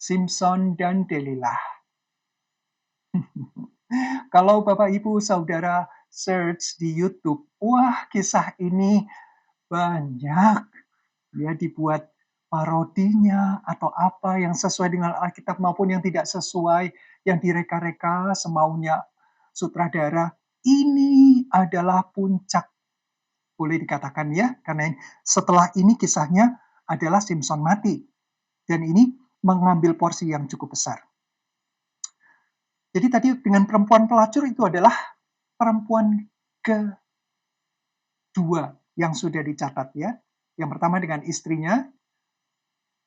Simpson dan Delilah. Kalau Bapak Ibu Saudara search di YouTube, wah kisah ini banyak ya dibuat parodinya atau apa yang sesuai dengan Alkitab maupun yang tidak sesuai, yang direka-reka semaunya sutradara. Ini adalah puncak, boleh dikatakan ya, karena setelah ini kisahnya adalah Simpson mati. Dan ini mengambil porsi yang cukup besar. Jadi tadi dengan perempuan pelacur itu adalah perempuan kedua yang sudah dicatat ya. Yang pertama dengan istrinya,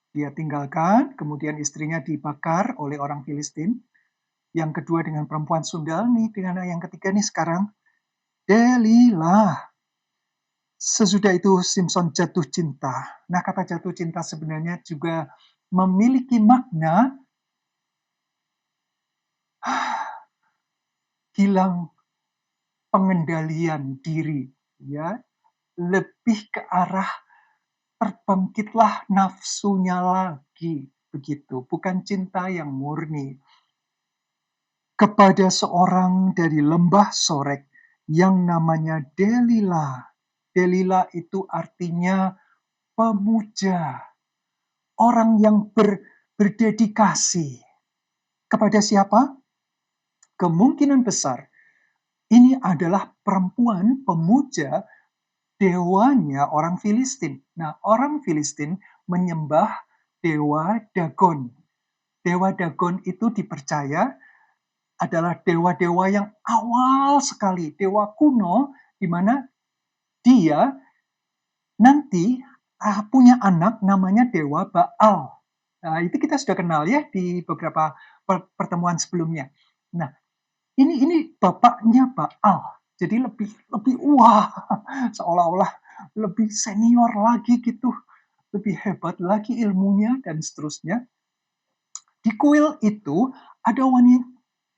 dia tinggalkan, kemudian istrinya dibakar oleh orang Filistin. Yang kedua dengan perempuan sundal nih, dengan yang ketiga nih sekarang, Delilah. Sesudah itu Simpson jatuh cinta. Nah, kata jatuh cinta sebenarnya juga memiliki makna hilang pengendalian diri, ya, lebih ke arah terbangkitlah nafsunya lagi, begitu, bukan cinta yang murni. Kepada seorang dari lembah Sorek yang namanya Delilah. Delilah itu artinya pemuja, orang yang berdedikasi. Kepada siapa? Kemungkinan besar ini adalah perempuan pemuja dewanya orang Filistin. Nah, orang Filistin menyembah dewa Dagon. Dewa Dagon itu dipercaya adalah dewa-dewa yang awal sekali, dewa kuno, di mana dia nanti punya anak namanya Dewa Baal. Nah, itu kita sudah kenal ya di beberapa pertemuan sebelumnya. Nah, ini bapaknya Baal. Jadi lebih wah, seolah-olah lebih senior lagi gitu, lebih hebat lagi ilmunya dan seterusnya. Di kuil itu ada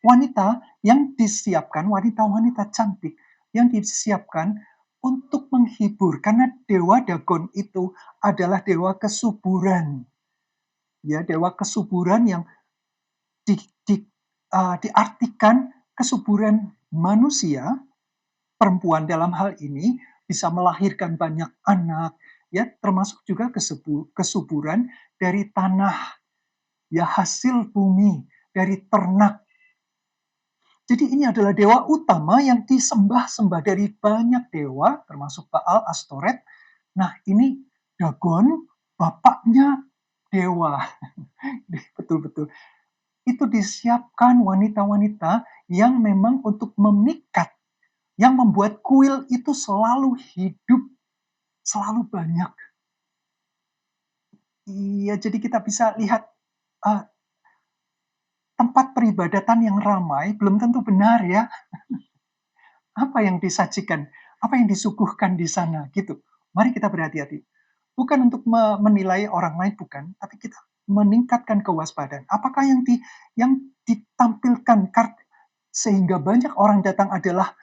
wanita yang disiapkan, wanita-wanita cantik yang disiapkan untuk menghibur, karena dewa Dagon itu adalah dewa kesuburan. Ya, dewa kesuburan yang di, di, diartikan kesuburan manusia, perempuan dalam hal ini bisa melahirkan banyak anak, ya, termasuk juga kesuburan dari tanah, ya, hasil bumi, dari ternak. Jadi ini adalah dewa utama yang disembah-sembah dari banyak dewa, termasuk Baal, Astoret. Nah, ini Dagon, bapaknya dewa. Betul-betul. Itu disiapkan wanita-wanita yang memang untuk memikat, yang membuat kuil itu selalu hidup, selalu banyak. Iya, jadi kita bisa lihat tempat peribadatan yang ramai belum tentu benar ya. Apa yang disajikan, apa yang disuguhkan di sana gitu. Mari kita berhati-hati. Bukan untuk menilai orang lain, bukan, tapi kita meningkatkan kewaspadaan. Apakah yang ditampilkan sehingga banyak orang datang adalah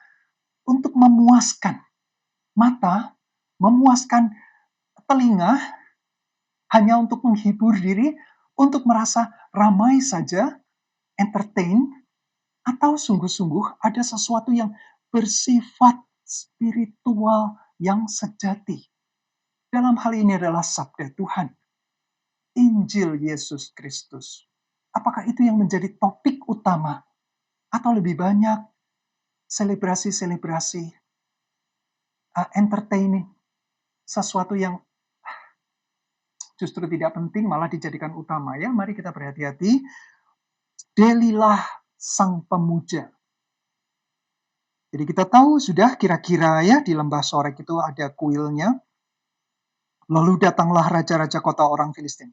untuk memuaskan mata, memuaskan telinga, hanya untuk menghibur diri, untuk merasa ramai saja, entertain, atau sungguh-sungguh ada sesuatu yang bersifat spiritual yang sejati. Dalam hal ini adalah sabda Tuhan, Injil Yesus Kristus. Apakah itu yang menjadi topik utama? Atau lebih banyak selebrasi-selebrasi, entertaining, sesuatu yang justru tidak penting malah dijadikan utama, ya? Mari kita berhati-hati. Delilah sang pemuja. Jadi kita tahu sudah kira-kira ya di lembah Sorek itu ada kuilnya. Lalu datanglah raja-raja kota orang Filistin.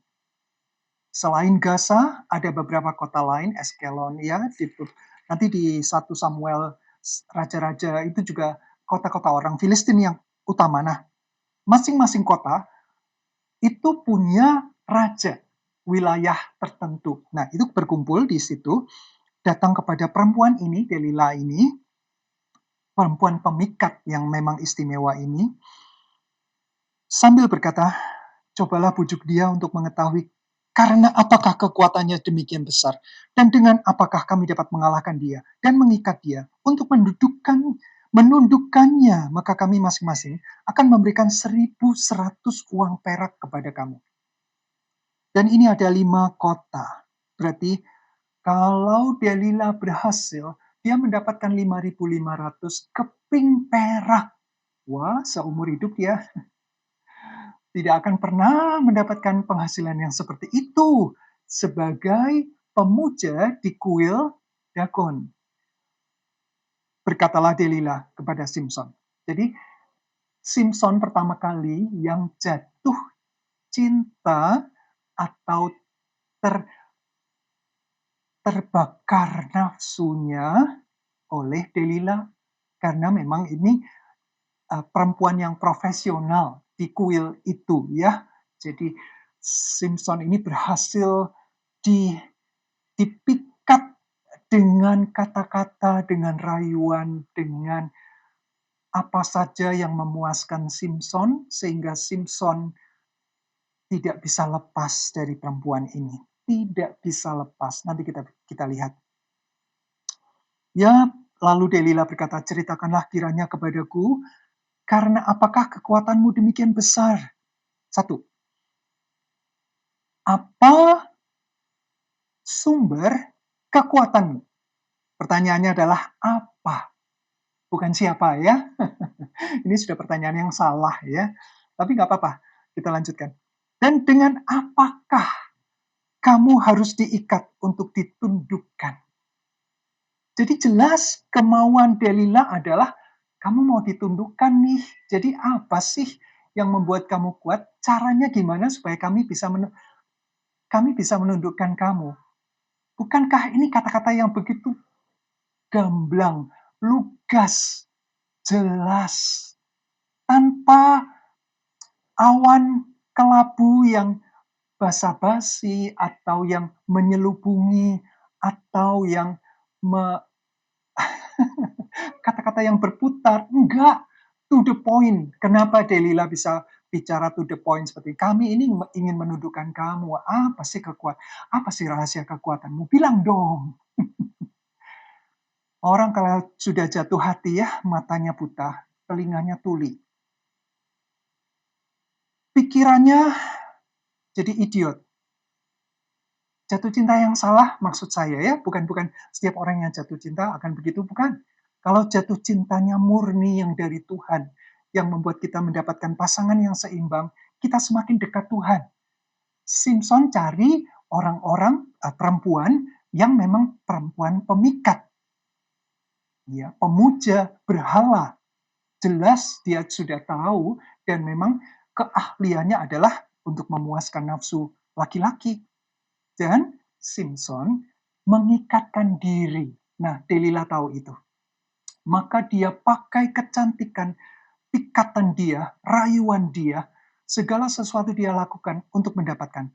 Selain Gaza, ada beberapa kota lain, Eskelon ya. Nanti di 1 Samuel raja-raja itu juga kota-kota orang Filistin yang utama. Nah, masing-masing kota itu punya raja wilayah tertentu. Nah, itu berkumpul di situ, datang kepada perempuan ini, Delila ini, perempuan pemikat yang memang istimewa ini, sambil berkata, cobalah bujuk dia untuk mengetahui karena apakah kekuatannya demikian besar, dan dengan apakah kami dapat mengalahkan dia dan mengikat dia untuk menundukkannya, maka kami masing-masing akan memberikan 1.100 uang perak kepada kamu. Dan ini ada 5 kota. Berarti kalau Delila berhasil, dia mendapatkan 5.500 keping perak. Wah, seumur hidup dia tidak akan pernah mendapatkan penghasilan yang seperti itu sebagai pemuja di kuil Dagon. Berkatalah Delila kepada Simson. Jadi Simson pertama kali yang jatuh cinta atau terbakar nafsunya oleh Delila, karena memang ini perempuan yang profesional di kuil itu ya. Jadi Simpson ini berhasil dipikat dengan kata-kata, dengan rayuan, dengan apa saja yang memuaskan Simpson, sehingga Simpson tidak bisa lepas dari perempuan ini. Tidak bisa lepas. Nanti kita lihat. Ya, lalu Delila berkata, ceritakanlah kiranya kepadaku, karena apakah kekuatanmu demikian besar? 1. Apa sumber kekuatanmu? Pertanyaannya adalah apa? Bukan siapa ya. Ini sudah pertanyaan yang salah ya. Tapi nggak apa-apa, kita lanjutkan. Dan dengan apakah kamu harus diikat untuk ditundukkan? Jadi jelas kemauan Delila adalah kamu mau ditundukkan nih. Jadi apa sih yang membuat kamu kuat? Caranya gimana supaya kami bisa menundukkan kamu? Bukankah ini kata-kata yang begitu gamblang, lugas, jelas, tanpa awan kelabu yang basa-basi atau yang menyelubungi atau yang kata-kata yang berputar. Enggak, to the point. Kenapa Delila bisa bicara to the point seperti kami ini ingin menundukkan kamu. Apa sih rahasia kekuatanmu? Bilang dong. Orang kalau sudah jatuh hati ya, matanya buta, telinganya tuli. Pikirannya jadi idiot. Jatuh cinta yang salah maksud saya ya, bukan setiap orang yang jatuh cinta akan begitu, bukan. Kalau jatuh cintanya murni yang dari Tuhan, yang membuat kita mendapatkan pasangan yang seimbang, kita semakin dekat Tuhan. Simpson cari orang-orang perempuan yang memang perempuan pemikat, ya, pemuja berhala. Jelas dia sudah tahu dan memang keahliannya adalah untuk memuaskan nafsu laki-laki. Dan Simpson mengikatkan diri. Nah, Delila tahu itu. Maka dia pakai kecantikan, pikatan dia, rayuan dia, Segala sesuatu dia lakukan untuk mendapatkan.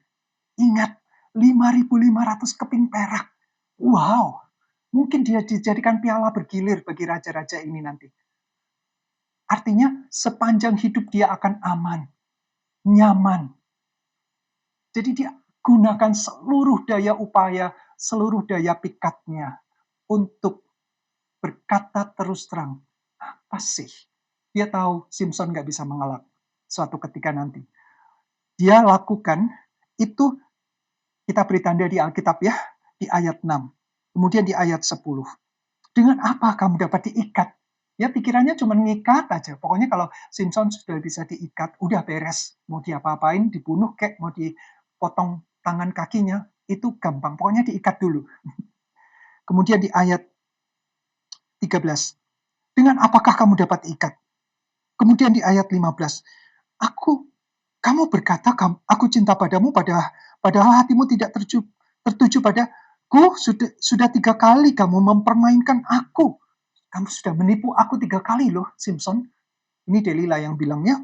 Ingat, 5.500 keping perak. Wow, mungkin dia dijadikan piala bergilir bagi raja-raja ini nanti. Artinya sepanjang hidup dia akan aman, nyaman. Jadi dia gunakan seluruh daya upaya, seluruh daya pikatnya untuk berkata terus terang. Apa sih? Dia tahu Simpson nggak bisa mengelak suatu ketika nanti. Dia lakukan itu, kita beri tanda di Alkitab ya, di ayat 6. Kemudian di ayat 10. Dengan apa kamu dapat diikat? Ya pikirannya cuma ngikat aja. Pokoknya kalau Simpson sudah bisa diikat, udah beres. Mau diapa-apain, dibunuh kek, mau dipotong tangan kakinya, itu gampang. Pokoknya diikat dulu. Kemudian di ayat 13. Dengan apakah kamu dapat ikat? Kemudian di ayat 15. Kamu berkata, aku cinta padamu, padahal hatimu tidak tertuju padaku. Sudah 3 kali kamu mempermainkan aku. Kamu sudah menipu aku 3 kali loh, Simpson. Ini Delilah yang bilangnya.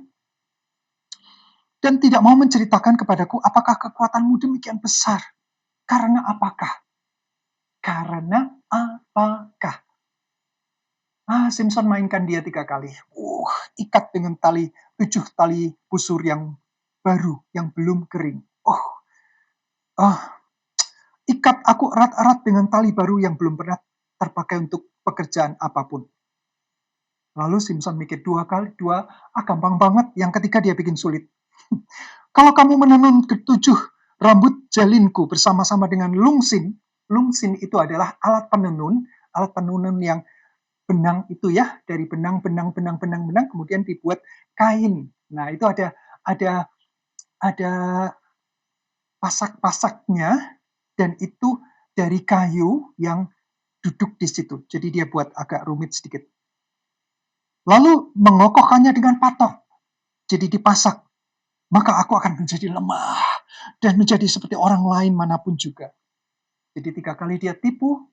Dan tidak mau menceritakan kepadaku apakah kekuatanmu demikian besar. Karena apakah? Karena apakah? Simpson mainkan dia 3 kali. Ikat dengan 7 tali busur yang baru, yang belum kering. Ikat aku erat-erat dengan tali baru yang belum pernah terpakai untuk pekerjaan apapun. Lalu Simpson mikir 2 kali, gampang banget. Yang ketiga dia bikin sulit. Kalau kamu menenun 7 rambut jalinku bersama-sama dengan lungsin. Lungsin itu adalah alat penenun yang benang itu ya, dari benang, kemudian dibuat kain. Nah, itu ada pasak-pasaknya, dan itu dari kayu yang duduk di situ. Jadi dia buat agak rumit sedikit. Lalu mengokohkannya dengan patok. Jadi dipasak. Maka aku akan menjadi lemah dan menjadi seperti orang lain manapun juga. Jadi 3 kali dia tipu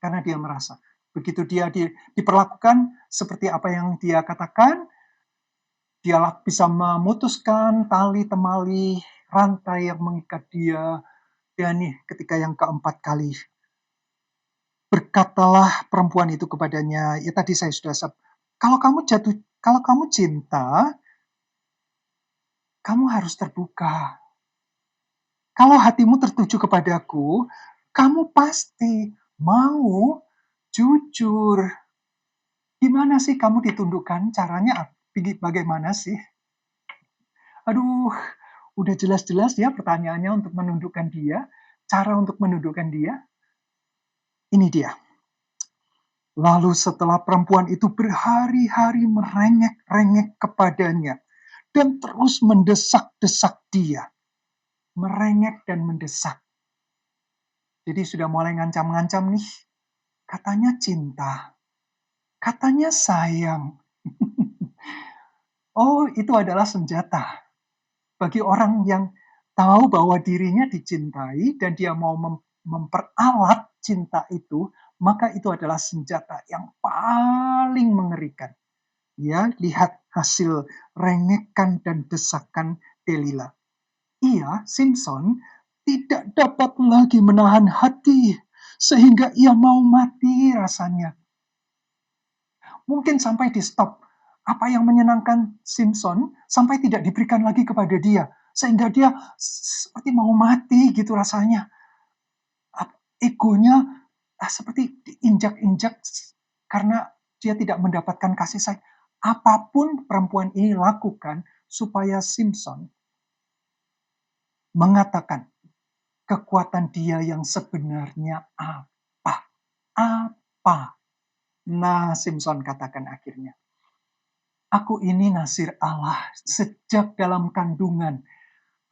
karena dia merasa. Begitu dia diperlakukan seperti apa yang dia katakan, dia bisa memutuskan tali temali rantai yang mengikat dia. Dan nih ketika yang keempat kali, berkatalah perempuan itu kepadanya, ya tadi saya sudah kalau kamu cinta, kamu harus terbuka. Kalau hatimu tertuju kepadaku, kamu pasti mau jujur. Gimana sih kamu ditundukkan? Caranya bagaimana sih? Aduh, udah jelas-jelas ya pertanyaannya untuk menundukkan dia. Cara untuk menundukkan dia. Ini dia. Lalu setelah perempuan itu berhari-hari merengek-rengek kepadanya dan terus mendesak-desak dia. Merengek dan mendesak. Jadi sudah mulai ngancam-ngancam nih. Katanya cinta. Katanya sayang. Itu adalah senjata. Bagi orang yang tahu bahwa dirinya dicintai dan dia mau memperalat cinta itu, maka itu adalah senjata yang paling mengerikan. Ya, lihat hasil rengekan dan desakan Delilah. Ia, Simpson, tidak dapat lagi menahan hati sehingga ia mau mati rasanya. Mungkin sampai di stop. Apa yang menyenangkan Simpson sampai tidak diberikan lagi kepada dia. Sehingga dia seperti mau mati gitu rasanya. Egonya seperti diinjak-injak karena dia tidak mendapatkan kasih sayang. Apapun perempuan ini lakukan supaya Simpson mengatakan kekuatan dia yang sebenarnya apa. Apa? Nah, Simpson katakan akhirnya, aku ini nasir Allah sejak dalam kandungan.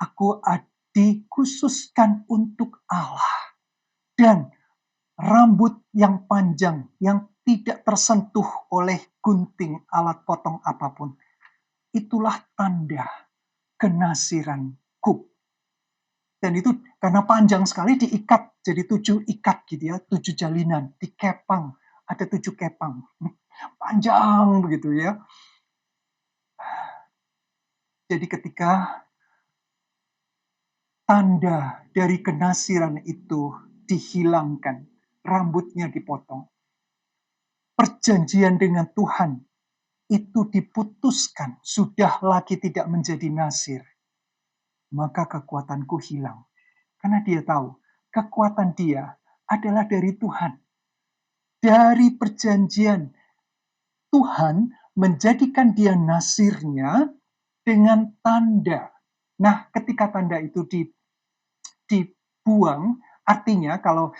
Aku dikhususkan untuk Allah. Dan rambut yang panjang yang tidak tersentuh oleh gunting alat potong apapun. Itulah tanda kenasiranku. Dan itu karena panjang sekali diikat jadi 7 ikat gitu ya, 7 jalinan, dikepang, ada 7 kepang. Panjang begitu ya. Jadi ketika tanda dari kenasiran itu dihilangkan, rambutnya dipotong, perjanjian dengan Tuhan itu diputuskan, sudah lagi tidak menjadi nasir, maka kekuatanku hilang. Karena dia tahu, kekuatan dia adalah dari Tuhan. Dari perjanjian, Tuhan menjadikan dia nasirnya dengan tanda. Nah, ketika tanda itu dibuang, artinya kalau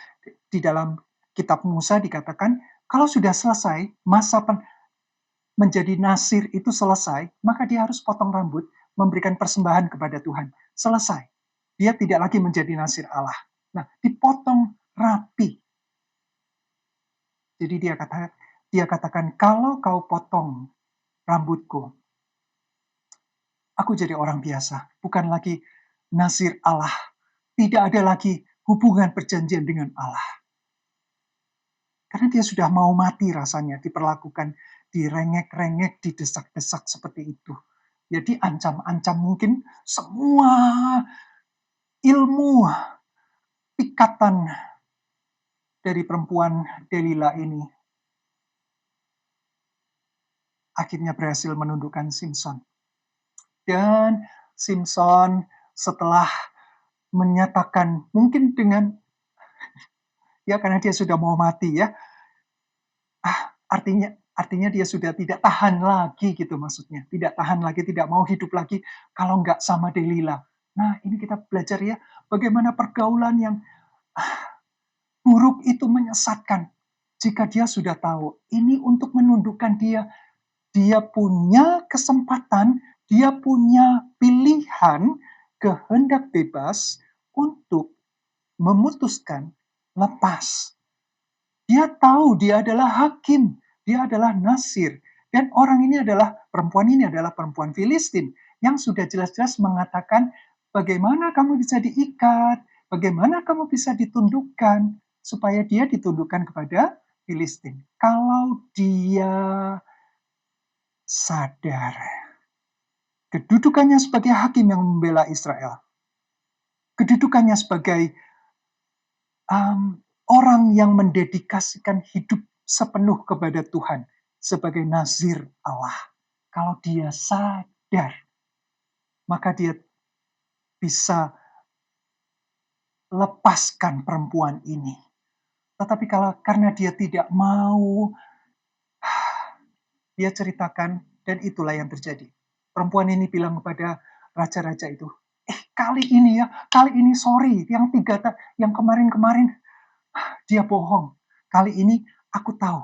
di dalam kitab Musa dikatakan, kalau sudah selesai, masa menjadi nasir itu selesai, maka dia harus potong rambut, memberikan persembahan kepada Tuhan. Selesai. Dia tidak lagi menjadi nasir Allah. Nah, dipotong rapi. Jadi dia katakan, kalau kau potong rambutku, aku jadi orang biasa, bukan lagi nasir Allah. Tidak ada lagi hubungan perjanjian dengan Allah. Karena dia sudah mau mati rasanya, diperlakukan, direngek-rengek, didesak-desak seperti itu. Jadi ancam-ancam mungkin semua ilmu pikatan dari perempuan Delila ini akhirnya berhasil menundukkan Simpson. Dan Simpson setelah menyatakan mungkin dengan karena dia sudah mau mati artinya dia sudah tidak tahan lagi gitu maksudnya. Tidak tahan lagi, tidak mau hidup lagi kalau nggak sama Delila. Nah, ini kita belajar bagaimana pergaulan yang buruk itu menyesatkan. Jika dia sudah tahu, ini untuk menundukkan dia punya kesempatan, dia punya pilihan, kehendak bebas untuk memutuskan lepas. Dia tahu dia adalah hakim, dia adalah nasir, dan perempuan ini adalah perempuan Filistin yang sudah jelas-jelas mengatakan bagaimana kamu bisa diikat, bagaimana kamu bisa ditundukkan, supaya dia ditundukkan kepada Filistin. Kalau dia sadar kedudukannya sebagai hakim yang membela Israel, kedudukannya sebagai orang yang mendedikasikan hidup sepenuh kepada Tuhan sebagai nazir Allah. Kalau dia sadar, maka dia bisa lepaskan perempuan ini. Tetapi karena dia tidak mau, dia ceritakan, dan itulah yang terjadi. Perempuan ini bilang kepada raja-raja itu, kali ini sorry, yang kemarin-kemarin dia bohong. Kali ini aku tahu.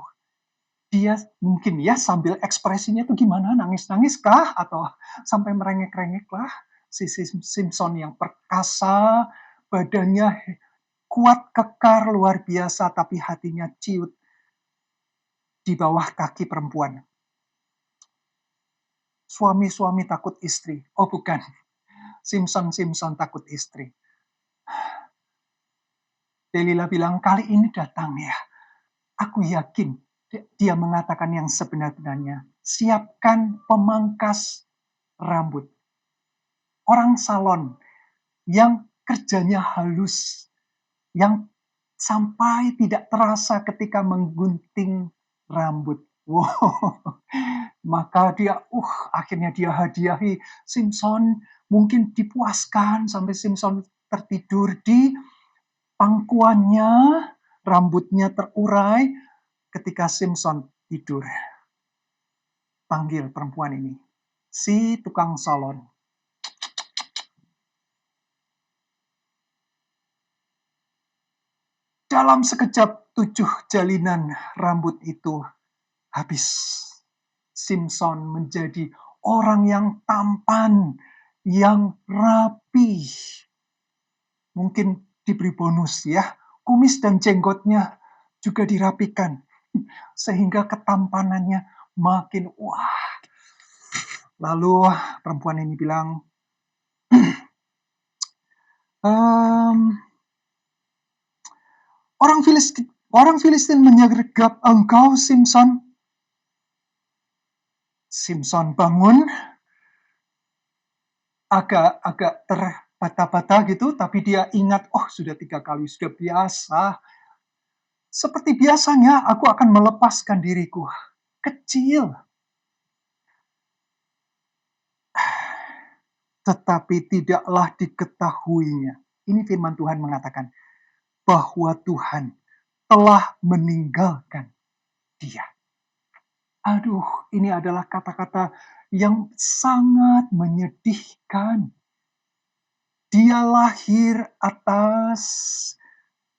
Dia mungkin sambil ekspresinya itu gimana, nangis-nangis kah? Atau sampai merengek-rengek lah. Si Simpson yang perkasa, badannya kuat, kekar, luar biasa, tapi hatinya ciut di bawah kaki perempuan. Suami-suami takut istri. Oh bukan, Simpson takut istri. Delila bilang, kali ini datang ya. Aku yakin dia mengatakan yang sebenarnya. Siapkan pemangkas rambut. Orang salon yang kerjanya halus. Yang sampai tidak terasa ketika menggunting rambut. Wow. Maka akhirnya dia hadiahi Simpson. Mungkin dipuaskan sampai Simpson tertidur di pangkuannya, rambutnya terurai. Ketika Simpson tidur, panggil perempuan ini, si tukang salon. Dalam sekejap 7 jalinan rambut itu habis. Simpson menjadi orang yang tampan, yang rapi. Mungkin diberi bonus kumis dan jenggotnya juga dirapikan. Sehingga ketampanannya makin wah. Lalu perempuan ini bilang, orang Filistin menyergap engkau, Simpson. Simpson bangun, agak terbata-bata gitu, tapi dia ingat, oh sudah 3 kali, sudah biasa. Seperti biasanya aku akan melepaskan diriku. Kecil, tetapi tidaklah diketahuinya. Ini firman Tuhan mengatakan bahwa Tuhan telah meninggalkan dia. Aduh, ini adalah kata-kata yang sangat menyedihkan. Dia lahir atas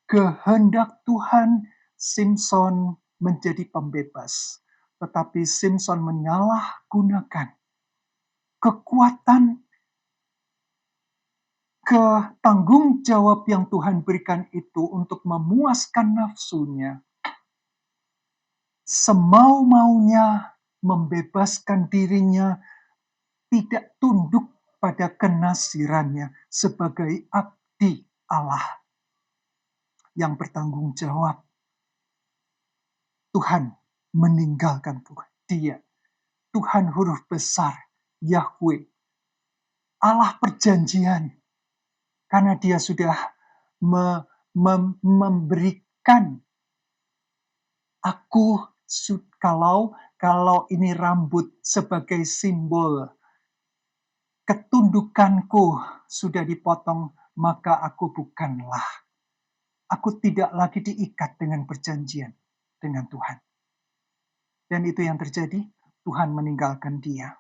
kehendak Tuhan. Simpson menjadi pembebas. Tetapi Simpson menyalahgunakan kekuatan, tanggung jawab yang Tuhan berikan itu untuk memuaskan nafsunya. Semau-maunya membebaskan dirinya, tidak tunduk pada kenasirannya sebagai abdi Allah yang bertanggung jawab. Tuhan meninggalkan dia. Tuhan huruf besar, Yahweh, Allah perjanjian. Karena dia sudah memberikan aku, kalau ini rambut sebagai simbol ketundukanku sudah dipotong, maka aku bukanlah. Aku tidak lagi diikat dengan perjanjian dengan Tuhan. Dan itu yang terjadi, Tuhan meninggalkan dia.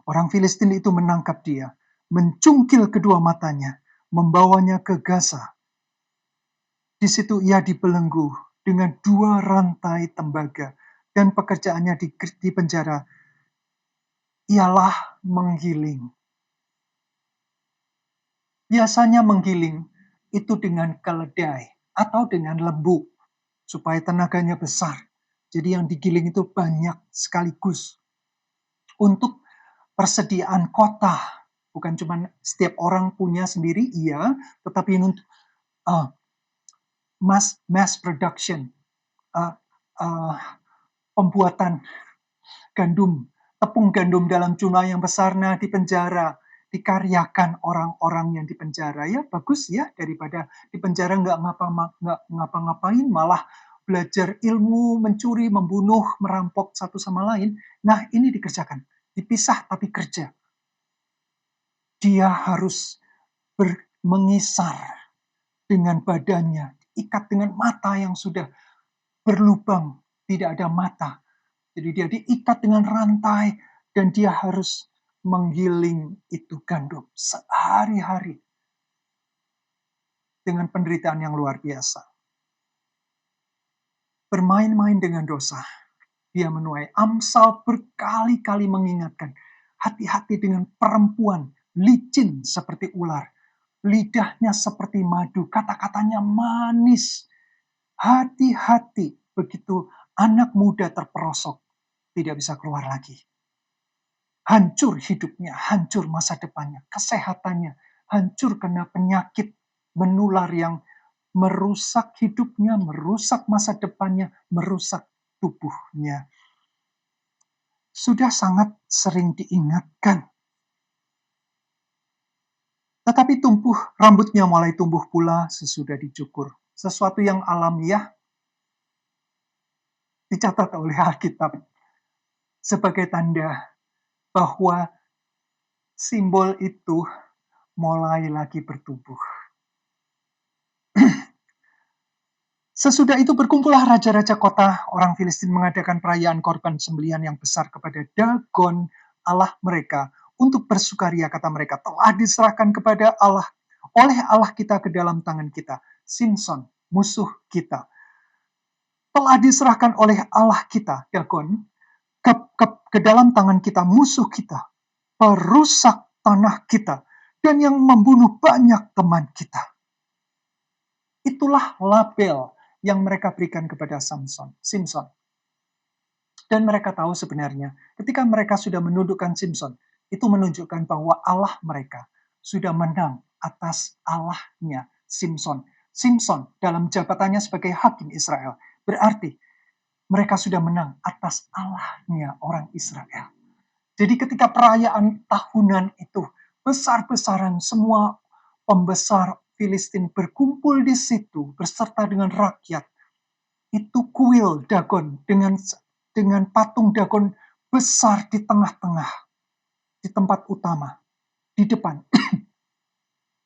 Orang Filistin itu menangkap dia, mencungkil kedua matanya, membawanya ke Gaza. Di situ ia dibelenggu dengan 2 rantai tembaga, dan pekerjaannya di penjara ialah menggiling. Biasanya menggiling itu dengan keledai atau dengan lembu, supaya tenaganya besar. Jadi yang digiling itu banyak sekaligus. Untuk persediaan kota, bukan cuma setiap orang punya sendiri, iya, tetapi untuk mass production, pembuatan gandum, tepung gandum dalam jumlah yang besar. Nah, di penjara dikaryakan orang-orang yang di penjara, ya bagus ya, daripada di penjara nggak ngapa-ngapain, malah belajar ilmu, mencuri, membunuh, merampok satu sama lain. Nah, ini dikerjakan, dipisah tapi kerja. Dia harus mengisar dengan badannya, ikat dengan mata yang sudah berlubang, tidak ada mata. Jadi dia diikat dengan rantai dan dia harus menggiling itu gandum sehari-hari dengan penderitaan yang luar biasa. Bermain-main dengan dosa. Dia menuai. Amsal berkali-kali mengingatkan, hati-hati dengan perempuan licin seperti ular. Lidahnya seperti madu, kata-katanya manis. Hati-hati begitu anak muda terperosok, tidak bisa keluar lagi. Hancur hidupnya, hancur masa depannya, kesehatannya, hancur kena penyakit menular yang merusak hidupnya, merusak masa depannya, merusak tubuhnya. Sudah sangat sering diingatkan. Tetapi rambutnya mulai tumbuh pula sesudah dicukur. Sesuatu yang alamiah dicatat oleh Alkitab sebagai tanda bahwa simbol itu mulai lagi bertumbuh. Sesudah itu berkumpullah raja-raja kota orang Filistin mengadakan perayaan korban sembelihan yang besar kepada Dagon, Allah mereka. Untuk bersukaria, kata mereka, telah diserahkan kepada Allah, oleh Allah kita ke dalam tangan kita. Simpson, musuh kita, telah diserahkan oleh Allah kita, Dagon, ke dalam tangan kita, musuh kita, perusak tanah kita, dan yang membunuh banyak teman kita. Itulah label yang mereka berikan kepada Simpson. Dan mereka tahu sebenarnya, ketika mereka sudah menundukkan Simpson, itu menunjukkan bahwa Allah mereka sudah menang atas Allahnya Simpson. Simpson dalam jabatannya sebagai hakim Israel. Berarti mereka sudah menang atas Allahnya orang Israel. Jadi ketika perayaan tahunan itu, besar-besaran semua pembesar Filistin berkumpul di situ beserta dengan rakyat. Itu kuil Dagon dengan patung Dagon besar di tengah-tengah, di tempat utama, di depan.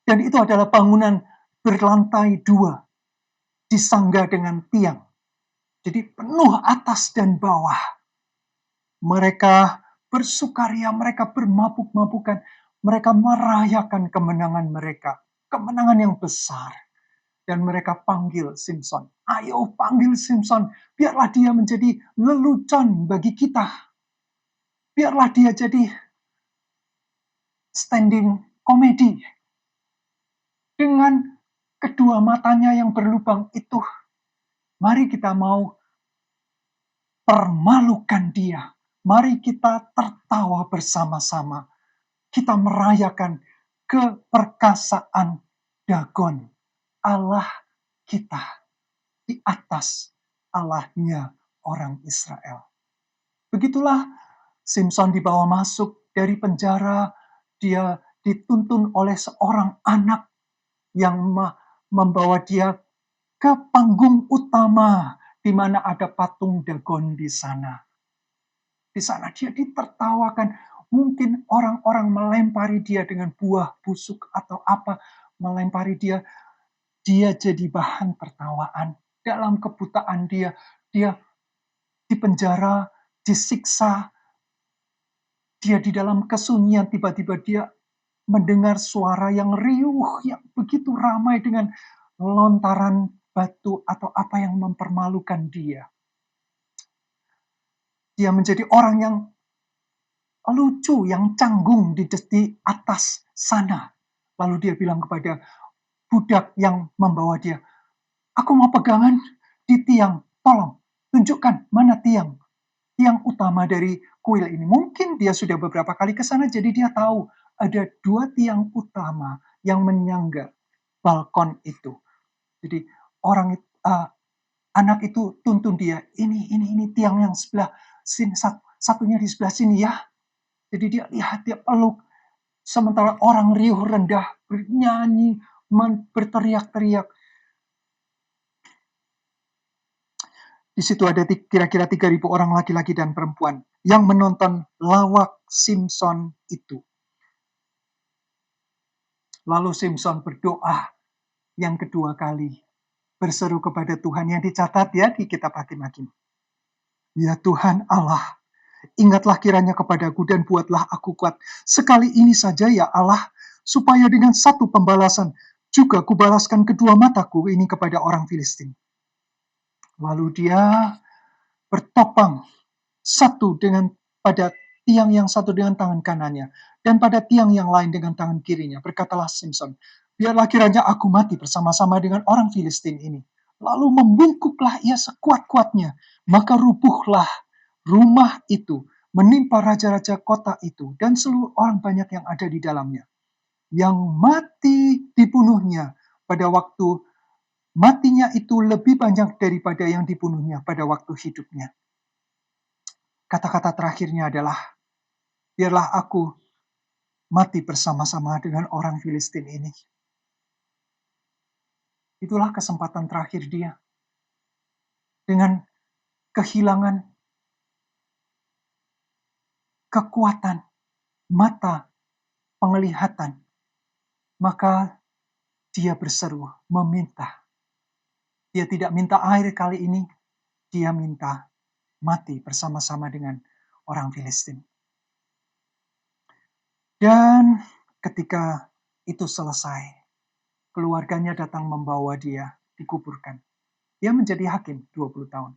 Dan itu adalah bangunan berlantai 2, disangga dengan tiang. Jadi penuh atas dan bawah. Mereka bersukaria, mereka bermabuk-mabukan, mereka merayakan kemenangan mereka, kemenangan yang besar. Dan mereka panggil Simson. Ayo panggil Simson, biarlah dia menjadi lelucon bagi kita. Biarlah dia jadi standing komedi. Dengan kedua matanya yang berlubang itu, mari kita mau permalukan dia. Mari kita tertawa bersama-sama. Kita merayakan keperkasaan Dagon, Allah kita, di atas Allahnya orang Israel. Begitulah Simson dibawa masuk dari penjara. Dia dituntun oleh seorang anak yang membawa dia ke panggung utama di mana ada patung Dagon di sana. Di sana dia ditertawakan. Mungkin orang-orang melempari dia dengan buah busuk atau apa, melempari dia. Dia jadi bahan tertawaan. Dalam kebutaan dia dipenjara, disiksa. Dia di dalam kesunyian, tiba-tiba dia mendengar suara yang riuh, yang begitu ramai dengan lontaran batu atau apa yang mempermalukan dia. Dia menjadi orang yang lucu, yang canggung di atas sana. Lalu dia bilang kepada budak yang membawa dia, "Aku mau pegangan di tiang, tolong tunjukkan mana tiang utama dari kuil ini." Mungkin dia sudah beberapa kali ke sana, jadi dia tahu ada 2 tiang utama yang menyangga balkon itu. Jadi anak itu tuntun dia, ini tiang yang sebelah sini, satunya di sebelah sini ya. Jadi dia lihat, dia peluk. Sementara orang riuh rendah, bernyanyi, berteriak-teriak. Di situ ada kira-kira 3.000 orang laki-laki dan perempuan yang menonton lawak Simson itu. Lalu Simson berdoa yang kedua kali. Berseru kepada Tuhan yang dicatat ya di kitab Hakim-Hakim. Ya Tuhan Allah, ingatlah kiranya kepadaku dan buatlah aku kuat. Sekali ini saja ya Allah, supaya dengan satu pembalasan juga kubalaskan kedua mataku ini kepada orang Filistin. Lalu dia bertopang pada tiang yang satu dengan tangan kanannya, dan pada tiang yang lain dengan tangan kirinya. Berkatalah Simson, biarlah kiranya aku mati bersama-sama dengan orang Filistin ini. Lalu membungkuklah ia sekuat-kuatnya, maka rubuhlah rumah itu, menimpa raja-raja kota itu, dan seluruh orang banyak yang ada di dalamnya. Yang mati dibunuhnya pada waktu matinya itu lebih banyak daripada yang dibunuhnya pada waktu hidupnya. Kata-kata terakhirnya adalah, biarlah aku mati bersama-sama dengan orang Filistin ini. Itulah kesempatan terakhir dia. Dengan kehilangan kekuatan mata penglihatan, maka dia berseru, meminta. Dia tidak minta air kali ini, dia minta mati bersama-sama dengan orang Filistin. Dan ketika itu selesai, keluarganya datang membawa dia, dikuburkan. Dia menjadi hakim 20 tahun.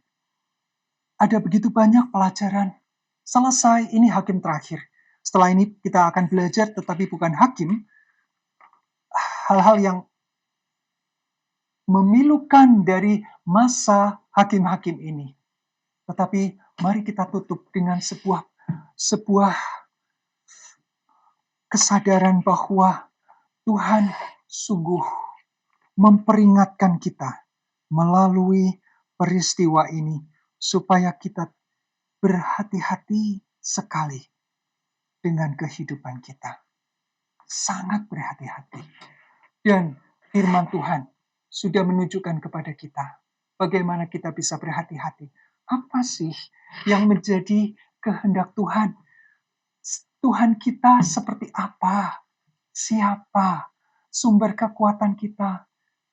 Ada begitu banyak pelajaran. Selesai, ini hakim terakhir. Setelah ini kita akan belajar, tetapi bukan hakim. Hal-hal yang memilukan dari masa hakim-hakim ini. Tetapi mari kita tutup dengan sebuah kesadaran bahwa Tuhan sungguh memperingatkan kita melalui peristiwa ini supaya kita berhati-hati sekali dengan kehidupan kita. Sangat berhati-hati. Dan firman Tuhan sudah menunjukkan kepada kita bagaimana kita bisa berhati-hati. Apa sih yang menjadi kehendak Tuhan? Tuhan kita seperti apa? Siapa? Sumber kekuatan kita,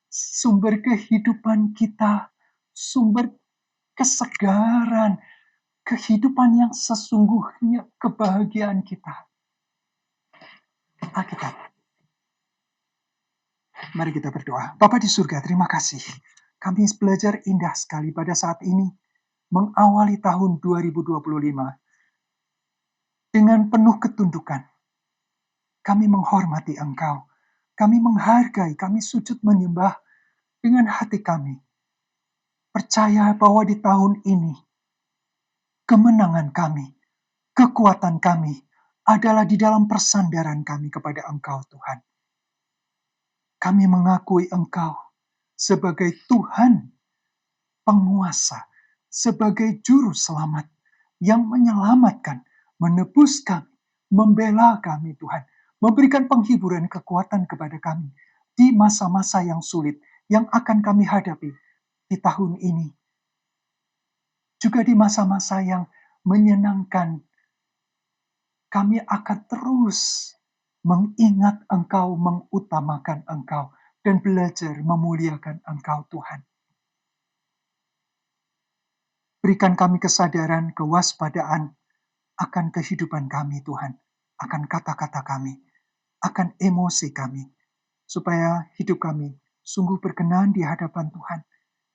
sumber kehidupan kita, sumber kesegaran, kehidupan yang sesungguhnya, kebahagiaan kita. Alkitab. Mari kita berdoa. Bapa di surga, terima kasih. Kami belajar indah sekali pada saat ini, mengawali tahun 2025 dengan penuh ketundukan. Kami menghormati Engkau. Kami menghargai, kami sujud menyembah dengan hati kami. Percaya bahwa di tahun ini, kemenangan kami, kekuatan kami adalah di dalam persandaran kami kepada Engkau, Tuhan. Kami mengakui Engkau sebagai Tuhan penguasa, sebagai juru selamat yang menyelamatkan, menebus kami, membela kami, Tuhan. Memberikan penghiburan kekuatan kepada kami di masa-masa yang sulit yang akan kami hadapi di tahun ini. Juga di masa-masa yang menyenangkan, kami akan terus mengingat Engkau, mengutamakan Engkau, dan belajar memuliakan Engkau, Tuhan. Berikan kami kesadaran, kewaspadaan akan kehidupan kami, Tuhan. Akan kata-kata kami, akan emosi kami. Supaya hidup kami sungguh berkenan di hadapan Tuhan.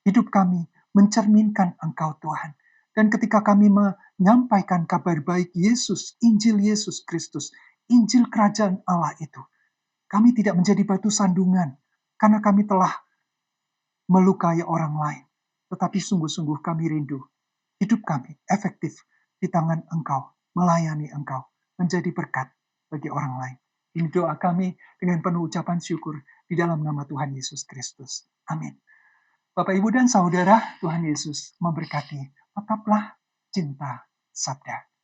Hidup kami mencerminkan Engkau, Tuhan. Dan ketika kami menyampaikan kabar baik Yesus, Injil Yesus Kristus, Injil Kerajaan Allah itu, kami tidak menjadi batu sandungan, karena kami telah melukai orang lain. Tetapi sungguh-sungguh kami rindu. Hidup kami efektif di tangan Engkau, melayani Engkau, menjadi berkat bagi orang lain. Ini doa kami dengan penuh ucapan syukur di dalam nama Tuhan Yesus Kristus. Amin. Bapak, Ibu, dan Saudara, Tuhan Yesus memberkati. Tetaplah cinta sabda.